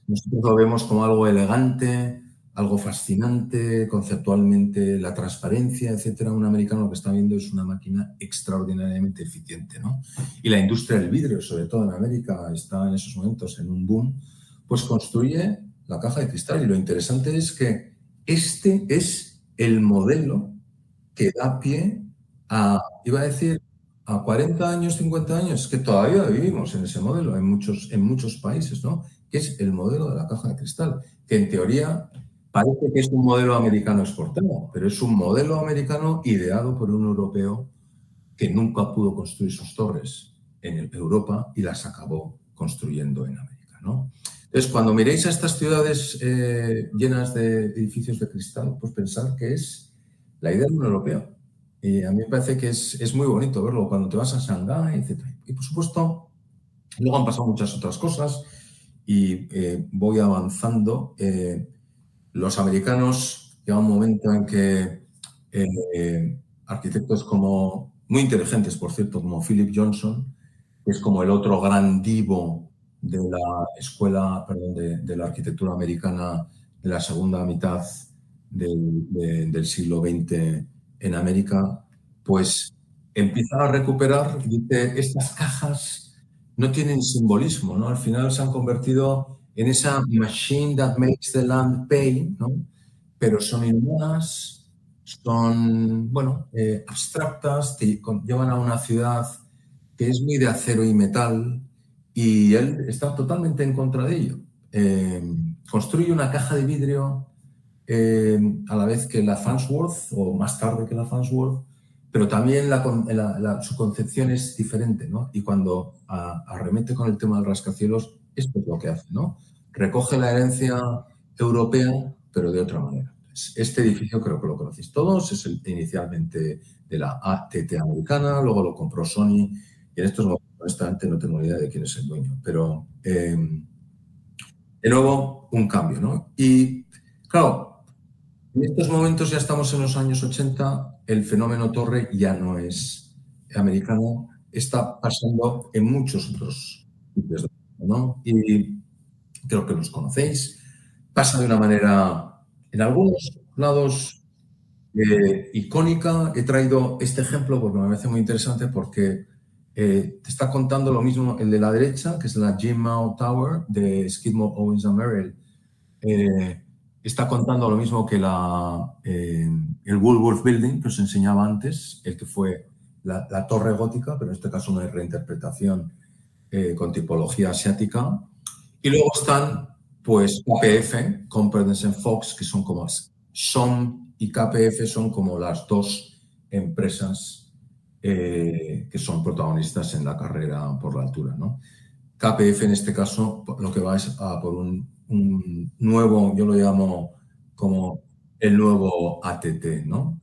nosotros lo vemos como algo elegante, algo fascinante, conceptualmente, la transparencia, etcétera. Un americano lo que está viendo es una máquina extraordinariamente eficiente, ¿no? Y la industria del vidrio, sobre todo en América, está en esos momentos en un boom, pues construye la caja de cristal. Y lo interesante es que este es el modelo que da pie a, iba a decir, a 40 años, 50 años, que todavía vivimos en ese modelo en muchos países, ¿no? Que es el modelo de la caja de cristal, que en teoría parece que es un modelo americano exportado, pero es un modelo americano ideado por un europeo que nunca pudo construir sus torres en Europa y las acabó construyendo en América, ¿no? Entonces, cuando miréis a estas ciudades llenas de edificios de cristal, pues pensar que es la idea de un europeo. Y a mí me parece que es muy bonito verlo cuando te vas a Shanghái, etc. Y, por supuesto, luego han pasado muchas otras cosas y voy avanzando. Los americanos llega un momento en que arquitectos como muy inteligentes, por cierto, como Philip Johnson, que es como el otro gran divo de la escuela, perdón, de la arquitectura americana de la segunda mitad del siglo XX en América, pues empieza a recuperar, dice, estas cajas no tienen simbolismo, ¿no? Al final se han convertido en esa machine that makes the land pay, ¿no? Pero son inhumanas, son, bueno, abstractas, te llevan a una ciudad que es muy de acero y metal, y él está totalmente en contra de ello. Construye una caja de vidrio a la vez que la Farnsworth, o más tarde que la Farnsworth, pero también su concepción es diferente, ¿no? Y cuando arremete con el tema del rascacielos, esto es lo que hace, ¿no? Recoge la herencia europea, pero de otra manera. Este edificio creo que lo conocéis todos, es inicialmente de la AT&T americana, luego lo compró Sony, y en estos momentos, honestamente, no tengo ni idea de quién es el dueño, pero de nuevo, un cambio, ¿no? Y claro, en estos momentos ya estamos en los años 80, el fenómeno torre ya no es americano, está pasando en muchos otros sitios, ¿no? Y creo que los conocéis. Pasa de una manera, en algunos lados, icónica. He traído este ejemplo porque me parece muy interesante porque te está contando lo mismo el de la derecha, que es la Jim Mao Tower de Skidmore, Owings & Merrill. Está contando lo mismo que el Woolworth Building que os enseñaba antes, el que fue la torre gótica, pero en este caso una reinterpretación con tipología asiática. Y luego están, pues, KPF, Competence Fox, que son como SOM y KPF son como las dos empresas que son protagonistas en la carrera por la altura, ¿no? KPF en este caso lo que va es a por un nuevo, yo lo llamo como el nuevo ATT, ¿no?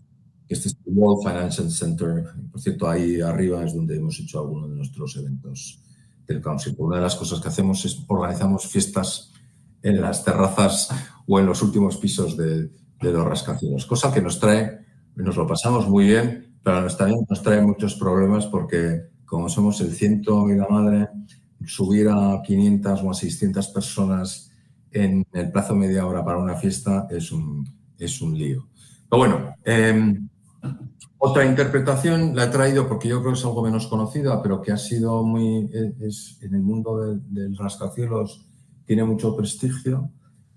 Este es el World Financial Center. Por cierto, ahí arriba es donde hemos hecho algunos de nuestros eventos del Council. Una de las cosas que hacemos es organizamos fiestas en las terrazas o en los últimos pisos de los rascacielos, cosa que nos lo pasamos muy bien, pero también nos trae muchos problemas porque como somos el ciento y la madre, subir a 500 o a 600 personas en el plazo de media hora para una fiesta es un lío. Pero bueno, otra interpretación la he traído porque yo creo que es algo menos conocida, pero que ha sido en el mundo del rascacielos tiene mucho prestigio,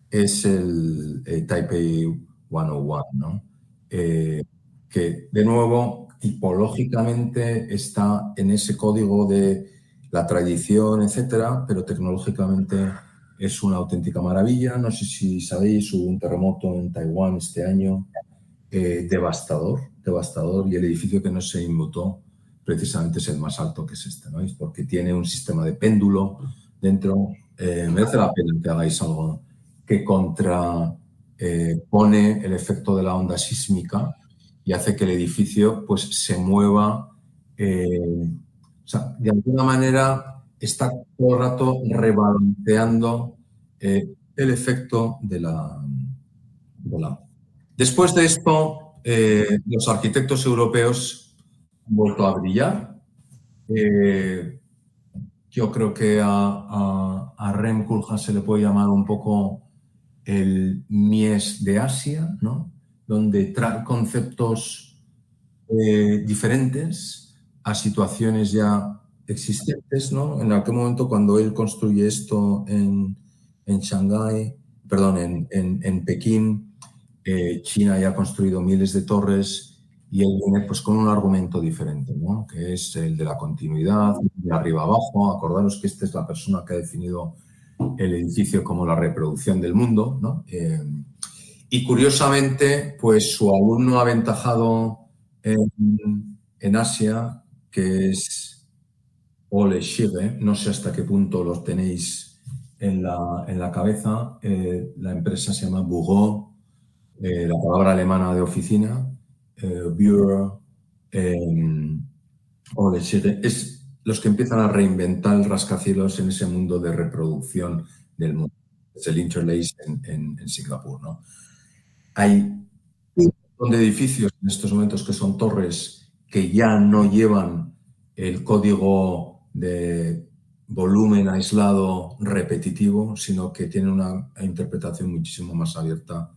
es el Taipei 101, ¿no? Que de nuevo tipológicamente está en ese código de la tradición, etcétera, pero tecnológicamente es una auténtica maravilla. No sé si sabéis, hubo un terremoto en Taiwán este año, devastador, y el edificio que no se inmutó precisamente es el más alto, que es este, ¿no? Es porque tiene un sistema de péndulo dentro. Merece la pena que hagáis algo que pone el efecto de la onda sísmica y hace que el edificio pues se mueva. O sea, de alguna manera está todo el rato rebalanceando el efecto de la. Después de esto, los arquitectos europeos han vuelto a brillar. Yo creo que a Rem Koolhaas se le puede llamar un poco el Mies de Asia, ¿no? Donde trae conceptos diferentes a situaciones ya existentes, ¿no? En aquel momento, cuando él construye esto en Shanghái, perdón, en Pekín, China ya ha construido miles de torres y él viene pues, con un argumento diferente, ¿no? Que es el de la continuidad, de arriba abajo. Acordaros que esta es la persona que ha definido el edificio como la reproducción del mundo, ¿no? Y curiosamente, pues su alumno aventajado en Asia, que es Ole Schirre, no sé hasta qué punto los tenéis en la cabeza, la empresa se llama Bureau, la palabra alemana de oficina, Bureau, Ole Schirre, es los que empiezan a reinventar el rascacielos en ese mundo de reproducción del mundo. Es el Interlace en Singapur, ¿no? Hay un montón de edificios en estos momentos que son torres que ya no llevan el código de volumen aislado repetitivo, sino que tienen una interpretación muchísimo más abierta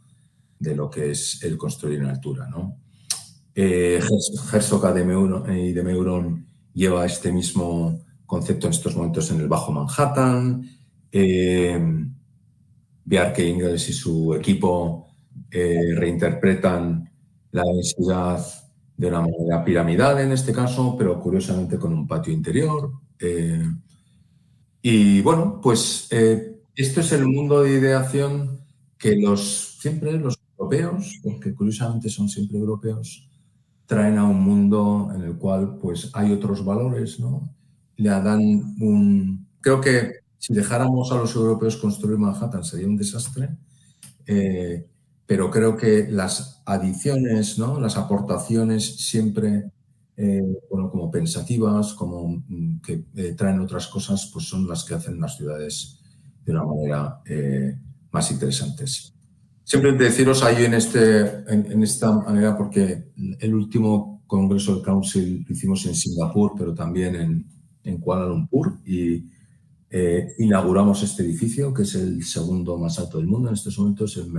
de lo que es el construir en altura, ¿no? Herzog y de Meuron lleva este mismo concepto en estos momentos en el Bajo Manhattan. Bjarke Ingels y su equipo reinterpretan la densidad de una manera piramidal en este caso, pero curiosamente con un patio interior. Y bueno, pues esto es el mundo de ideación que siempre los europeos, porque curiosamente son siempre europeos, traen a un mundo en el cual pues hay otros valores, ¿no? Le dan Creo que si dejáramos a los europeos construir Manhattan sería un desastre, pero creo que las adiciones, ¿no? Las aportaciones siempre, bueno, como pensativas, como que traen otras cosas, pues son las que hacen las ciudades de una manera más interesantes. Siempre deciros ahí en esta manera, porque el último congreso del Council lo hicimos en Singapur, pero también en Kuala Lumpur, y inauguramos este edificio, que es el segundo más alto del mundo en estos momentos. El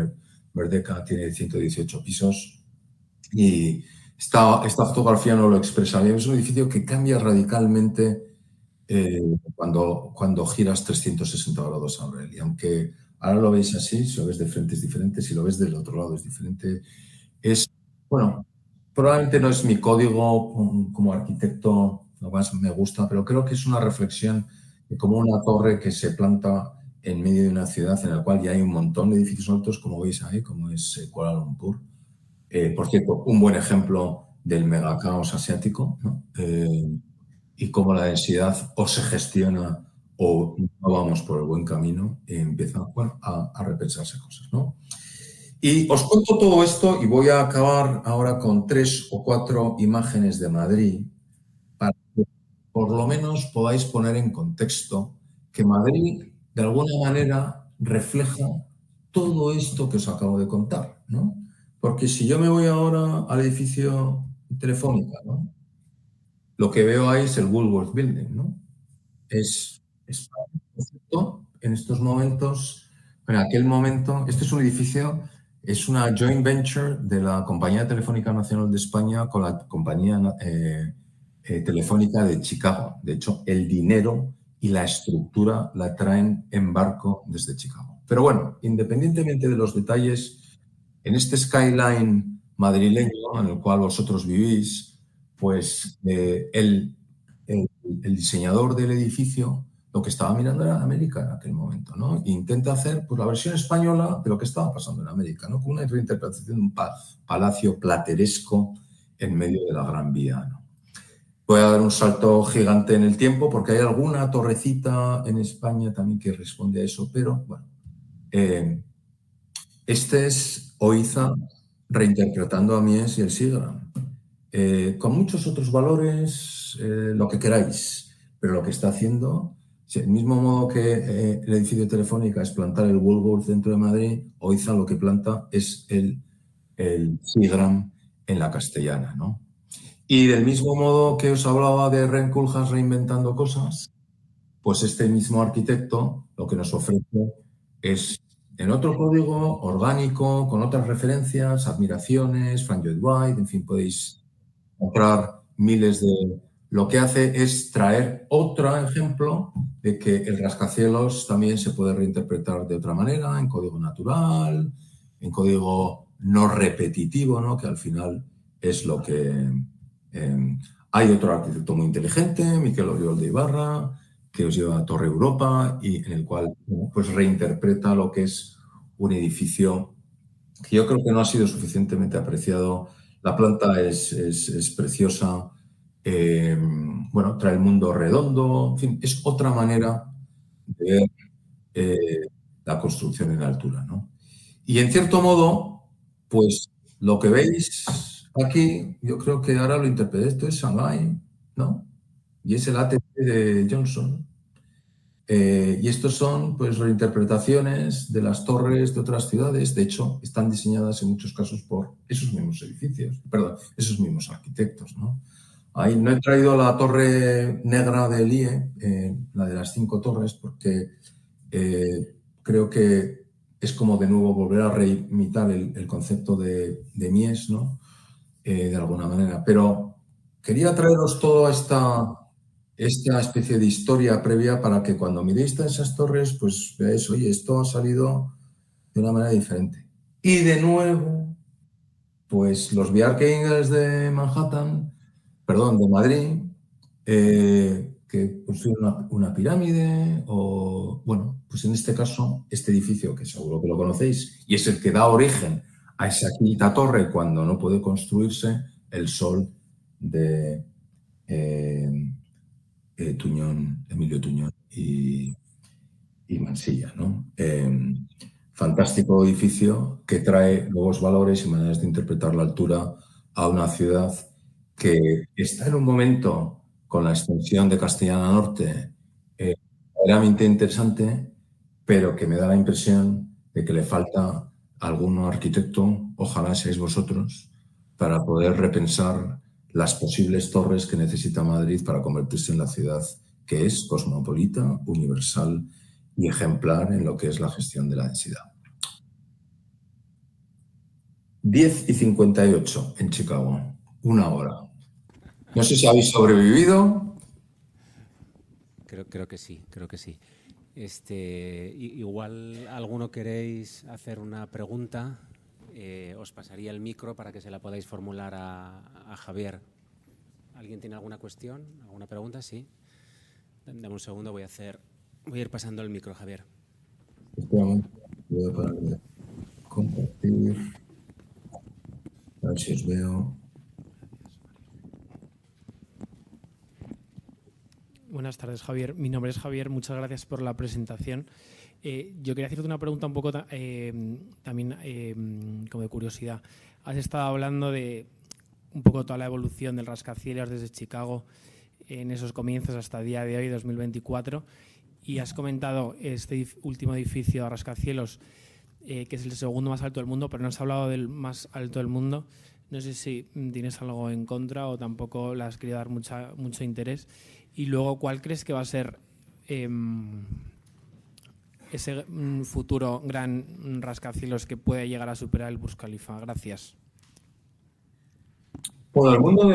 Merdeka tiene 118 pisos y esta fotografía no lo expresa bien. Es un edificio que cambia radicalmente cuando giras 360 grados a él. Y aunque ahora lo veis así, si lo ves de frente es diferente, si lo ves del otro lado es diferente. Bueno, probablemente no es mi código como arquitecto, lo más me gusta, pero creo que es una reflexión de cómo una torre que se planta en medio de una ciudad en la cual ya hay un montón de edificios altos, como veis ahí, como es Kuala Lumpur. Por cierto, un buen ejemplo del megacaos asiático, ¿no? Y cómo la densidad o se gestiona o no vamos por el buen camino y empieza, bueno, a repensarse cosas, ¿no? Y os cuento todo esto y voy a acabar ahora con 3 o 4 imágenes de Madrid para que por lo menos podáis poner en contexto que Madrid de alguna manera refleja todo esto que os acabo de contar, ¿no? Porque si yo me voy ahora al edificio Telefónica, ¿no? Lo que veo ahí es el Woolworth Building, ¿no? Es perfecto en estos momentos. En aquel momento, este es un edificio, es una joint venture de la Compañía Telefónica Nacional de España con la Compañía Telefónica de Chicago. De hecho, el dinero y la estructura la traen en barco desde Chicago. Pero bueno, independientemente de los detalles, en este skyline madrileño en el cual vosotros vivís, pues el diseñador del edificio lo que estaba mirando era América en aquel momento, ¿no? E intenta hacer pues, la versión española de lo que estaba pasando en América, ¿no? Con una reinterpretación de un palacio plateresco en medio de la Gran Vía, ¿no? Voy a dar un salto gigante en el tiempo porque hay alguna torrecita en España también que responde a eso, pero bueno. Este es Oiza reinterpretando a Mies y el Sigram. Con muchos otros valores, lo que queráis, pero lo que está haciendo, del mismo modo que el edificio de Telefónica es plantar el Woolworth dentro de Madrid, Oiza lo que planta es el Sigram en la Castellana, ¿no? Y del mismo modo que os hablaba de Ren Koolhaas reinventando cosas, pues este mismo arquitecto lo que nos ofrece es en otro código orgánico, con otras referencias, admiraciones, Frank Lloyd Wright, en fin, podéis comprar miles de... Lo que hace es traer otro ejemplo de que el rascacielos también se puede reinterpretar de otra manera, en código natural, en código no repetitivo, ¿no? Que al final es lo que... hay otro arquitecto muy inteligente, Miquel Oriol de Ibarra, que os lleva a Torre Europa y en el cual pues reinterpreta lo que es un edificio que yo creo que no ha sido suficientemente apreciado. La planta es preciosa, bueno, trae el mundo redondo, en fin, es otra manera de ver la construcción en altura, ¿no? Y en cierto modo, pues lo que veis aquí, yo creo que ahora lo interpreté, esto es Shanghái, ¿no? Y es el ATP de Johnson. Y estos son pues reinterpretaciones de las torres de otras ciudades. De hecho, están diseñadas en muchos casos por esos mismos edificios, perdón, esos mismos arquitectos, ¿no? Ahí no he traído la torre negra del IE, la de las 5 torres, porque creo que es como de nuevo volver a reimitar el concepto de Mies, ¿no? De alguna manera. Pero quería traeros toda esta especie de historia previa para que cuando miréis esas torres, pues veáis, oye, esto ha salido de una manera diferente. Y de nuevo, pues los VR Kingers de Manhattan, perdón, de Madrid, que construyeron una pirámide o, bueno, pues en este caso, este edificio, que seguro que lo conocéis, y es el que da origen a esa quinta torre cuando no puede construirse, el Sol de Emilio Tuñón y Mansilla, ¿no? Fantástico edificio que trae nuevos valores y maneras de interpretar la altura a una ciudad que está en un momento con la extensión de Castellana Norte verdaderamente interesante, pero que me da la impresión de que le falta algún arquitecto, ojalá seáis vosotros, para poder repensar las posibles torres que necesita Madrid para convertirse en la ciudad que es cosmopolita, universal y ejemplar en lo que es la gestión de la densidad. 10:58 en Chicago, 1 hora. No sé si habéis sobrevivido. Creo que sí, creo que sí. Igual alguno queréis hacer una pregunta, os pasaría el micro para que se la podáis formular a Javier. ¿Alguien tiene alguna cuestión, alguna pregunta? Sí. Dame un segundo, voy a ir pasando el micro, Javier. Voy a parar de compartir. A ver si os veo. Buenas tardes, Javier. Mi nombre es Javier. Muchas gracias por la presentación. Yo quería hacerte una pregunta un poco también como de curiosidad. Has estado hablando de un poco toda la evolución del rascacielos desde Chicago en esos comienzos hasta el día de hoy, 2024, y has comentado este último edificio de rascacielos, que es el segundo más alto del mundo, pero no has hablado del más alto del mundo. No sé si tienes algo en contra o tampoco le has querido dar mucho interés. Y luego, ¿cuál crees que va a ser ese futuro gran rascacielos que puede llegar a superar el Burj Khalifa? Gracias. Bueno, el mundo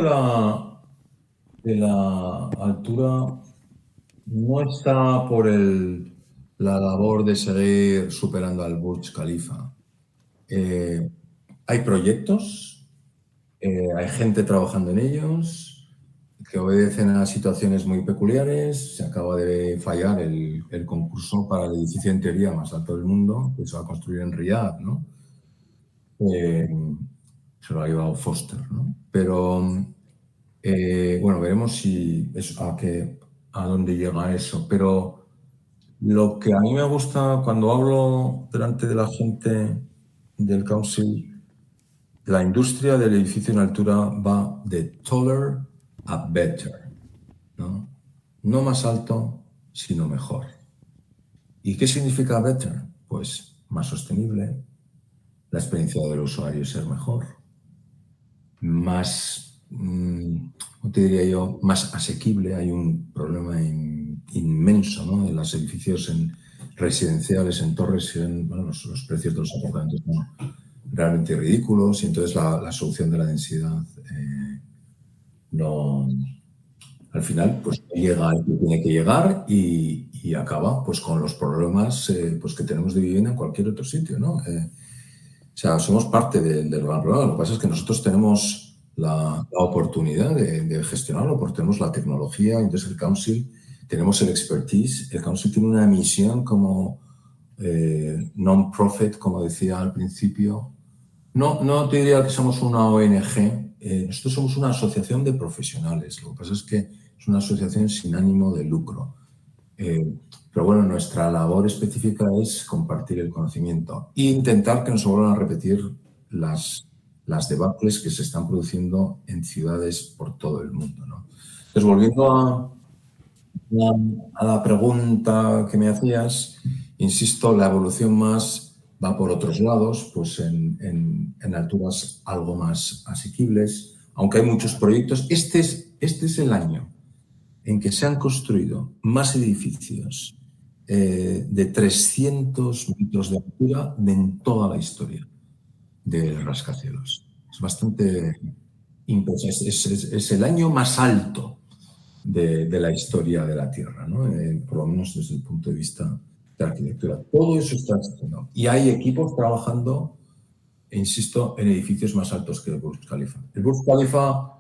de la altura no está por la labor de seguir superando al Burj Khalifa. Hay proyectos, hay gente trabajando en ellos, que obedecen a situaciones muy peculiares. Se acaba de fallar el concurso para el edificio en teoría más alto del mundo, que se va a construir en Riyadh, ¿no? Se lo ha llevado Foster, ¿no? Pero, bueno, veremos a dónde llega eso. Pero lo que a mí me gusta cuando hablo delante de la gente del Council, la industria del edificio en altura va de taller a better, ¿no? No más alto, sino mejor. ¿Y qué significa better? Pues más sostenible, la experiencia del usuario ser mejor, más, ¿cómo te diría yo?, más asequible. Hay un problema inmenso, ¿no?, en los edificios residenciales, en torres, bueno, los precios de los apartamentos son realmente ridículos, y entonces la solución de la densidad no, al final, pues llega al que tiene que llegar y acaba pues con los problemas pues que tenemos de vivienda en cualquier otro sitio, ¿no? O sea, somos parte del gran problema. Lo que pasa es que nosotros tenemos la oportunidad de gestionarlo porque tenemos la tecnología. Entonces el Council, tenemos el expertise. El Council tiene una misión como non-profit, como decía al principio. No te diría que somos una ONG. Nosotros somos una asociación de profesionales. Lo que pasa es que es una asociación sin ánimo de lucro. Pero bueno, nuestra labor específica es compartir el conocimiento e intentar que no se vuelvan a repetir las debacles que se están produciendo en ciudades por todo el mundo, ¿no? Entonces, volviendo a la pregunta que me hacías, insisto, la evolución más va por otros lados, pues en alturas algo más asequibles, aunque hay muchos proyectos. Este es este es el año en que se han construido más edificios de 300 metros de altura en toda la historia de rascacielos. Es bastante impresionante. Es el año más alto de la historia de la Tierra, ¿no? Por lo menos desde el punto de vista de arquitectura. Todo eso está haciendo. Y hay equipos trabajando, insisto, en edificios más altos que el Burj Khalifa. El Burj Khalifa,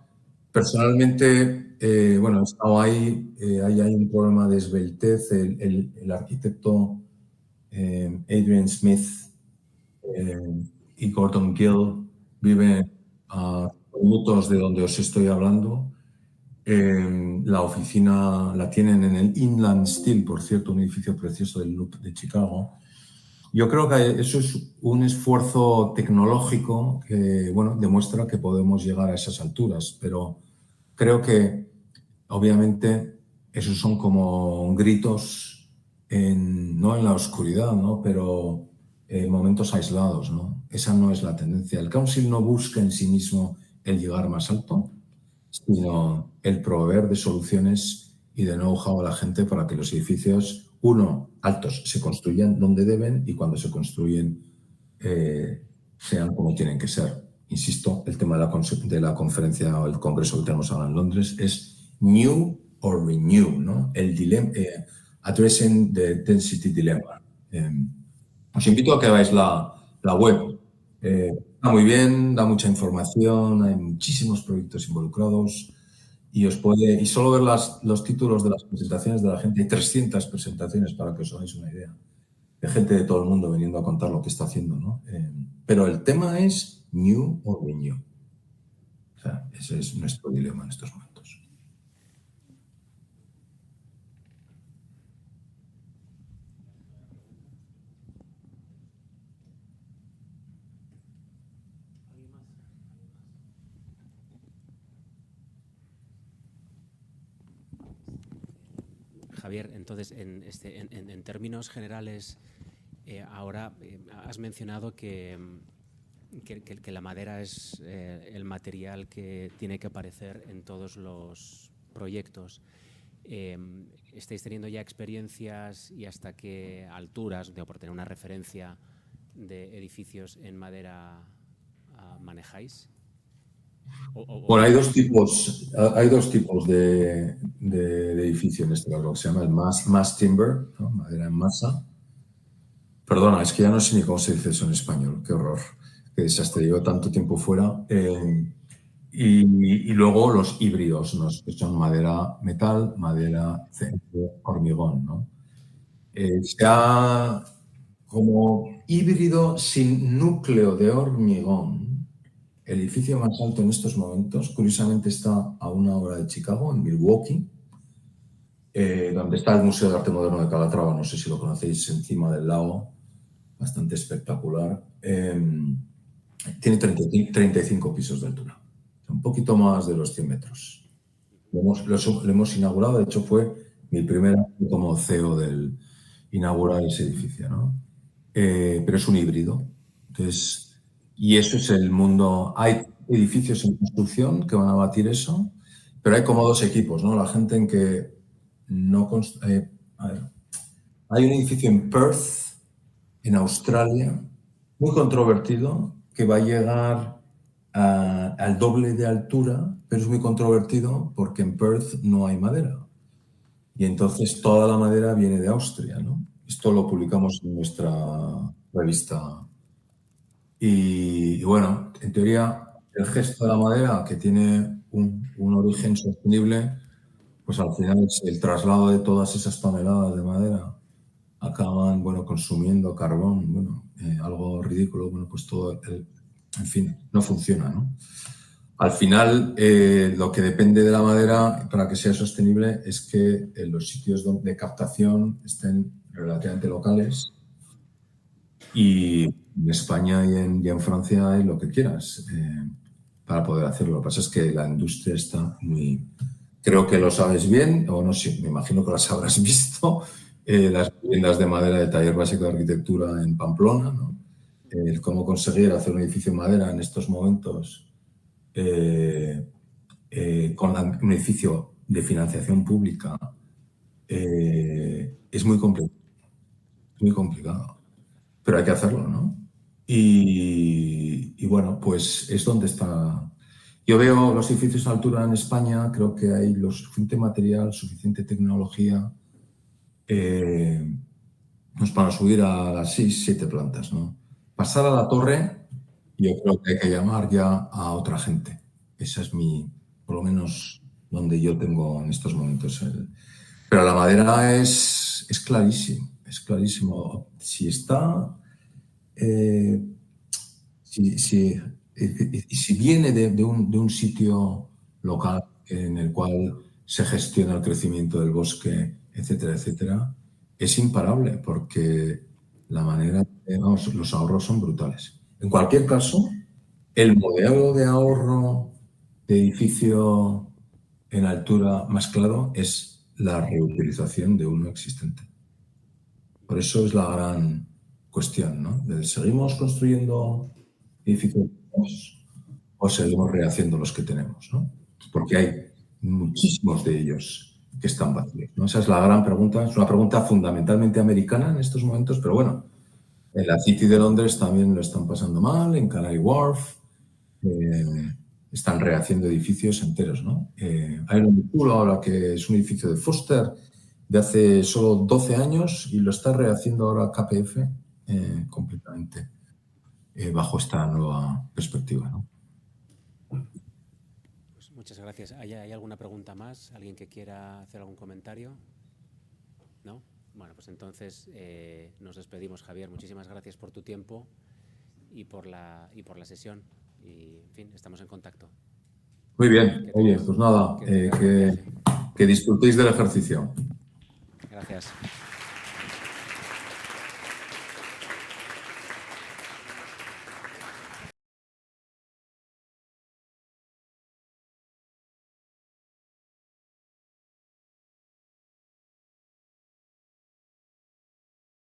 personalmente, bueno, he estado ahí, hay un problema de esbeltez. El arquitecto Adrian Smith y Gordon Gill viven a minutos de donde os estoy hablando. La oficina la tienen en el Inland Steel, por cierto, un edificio precioso del Loop de Chicago. Yo creo que eso es un esfuerzo tecnológico que, bueno, demuestra que podemos llegar a esas alturas, pero creo que, obviamente, esos son como gritos no en la oscuridad, ¿no? Pero en momentos aislados, ¿no? Esa no es la tendencia. El Council no busca en sí mismo el llegar más alto, sino el proveer de soluciones y de know-how a la gente para que los edificios, altos, se construyan donde deben y cuando se construyen sean como tienen que ser. Insisto, el tema de la conferencia o el congreso que tenemos ahora en Londres es New or Renew, ¿no? El dilema, Addressing the Density Dilemma. Os invito a que veáis la web. Está muy bien, da mucha información, hay muchísimos proyectos involucrados y solo ver los títulos de las presentaciones de la gente, hay 300 presentaciones para que os hagáis una idea, de gente de todo el mundo viniendo a contar lo que está haciendo, ¿no? Pero el tema es New or Renew. O sea, ese es nuestro dilema en estos momentos. Javier, entonces, en términos generales, ahora has mencionado que la madera es el material que tiene que aparecer en todos los proyectos. ¿Estáis teniendo ya experiencias y hasta qué alturas, por tener una referencia de edificios en madera, manejáis? Bueno, hay dos tipos de edificio en este caso, que se llama el mass timber, ¿no? Madera en masa. Perdona, es que ya no sé ni cómo se dice eso en español, qué horror, qué desastre, llevo tanto tiempo fuera. Y luego los híbridos, ¿no? Que son madera metal, madera hormigón, ¿no? Como híbrido sin núcleo de hormigón. El edificio más alto en estos momentos, curiosamente, está a 1 hora de Chicago, en Milwaukee, donde está el Museo de Arte Moderno de Calatrava, no sé si lo conocéis, encima del lago, bastante espectacular. Tiene 35 pisos de altura, un poquito más de los 100 metros. Lo hemos inaugurado, de hecho fue mi primer año como CEO del inaugurar ese edificio, ¿no? Pero es un híbrido. Entonces, y eso es el mundo. Hay edificios en construcción que van a batir eso, pero hay como dos equipos, ¿no? La gente en que no... hay un edificio en Perth, en Australia, muy controvertido, que va a llegar al doble de altura, pero es muy controvertido porque en Perth no hay madera. Y entonces toda la madera viene de Austria, ¿no? Esto lo publicamos en nuestra revista. Y bueno, en teoría, el gesto de la madera, que tiene un origen sostenible, pues al final es el traslado de todas esas toneladas de madera acaban, bueno, consumiendo carbón, bueno, algo ridículo, bueno, pues todo, en fin, no funciona, ¿no? Al final, lo que depende de la madera para que sea sostenible es que los sitios de captación estén relativamente locales y en España y en Francia hay lo que quieras para poder hacerlo. Lo que pasa es que la industria está muy... Creo que lo sabes bien, o no sé, me imagino que las habrás visto, las viviendas de madera de Taller Básico de Arquitectura en Pamplona, ¿no? Cómo conseguir hacer un edificio de madera en estos momentos con un edificio de financiación pública es muy complicado. Es muy complicado. Pero hay que hacerlo, ¿no? Y bueno, pues es donde está. Yo veo los edificios de altura en España, creo que hay lo suficiente material, suficiente tecnología pues para subir a las 6, 7 plantas, ¿no? Pasar a la torre, yo creo que hay que llamar ya a otra gente. Esa es por lo menos donde yo tengo en estos momentos. Pero la madera es clarísimo, es clarísimo. Si está, si viene de un sitio local en el cual se gestiona el crecimiento del bosque, etcétera, etcétera, es imparable porque la manera, vamos, los ahorros son brutales. En cualquier caso, el modelo de ahorro de edificio en altura más claro es la reutilización de uno existente. Por eso es la gran cuestión, ¿no? ¿Seguimos construyendo edificios o seguimos rehaciendo los que tenemos, ¿no? Porque hay muchísimos de ellos que están vacíos, ¿no? Esa es la gran pregunta. Es una pregunta fundamentalmente americana en estos momentos, pero bueno, en la City de Londres también lo están pasando mal, en Canary Wharf están rehaciendo edificios enteros, ¿no? Hay un vehículo ahora que es un edificio de Foster de hace solo 12 años y lo está rehaciendo ahora KPF completamente bajo esta nueva perspectiva, ¿no? Pues muchas gracias. ¿Hay alguna pregunta más? ¿Alguien que quiera hacer algún comentario? ¿No? Bueno, pues entonces nos despedimos, Javier. Muchísimas gracias por tu tiempo y por la sesión. Y, en fin, estamos en contacto. Muy bien. Oye, pues nada, que disfrutéis del ejercicio. Gracias.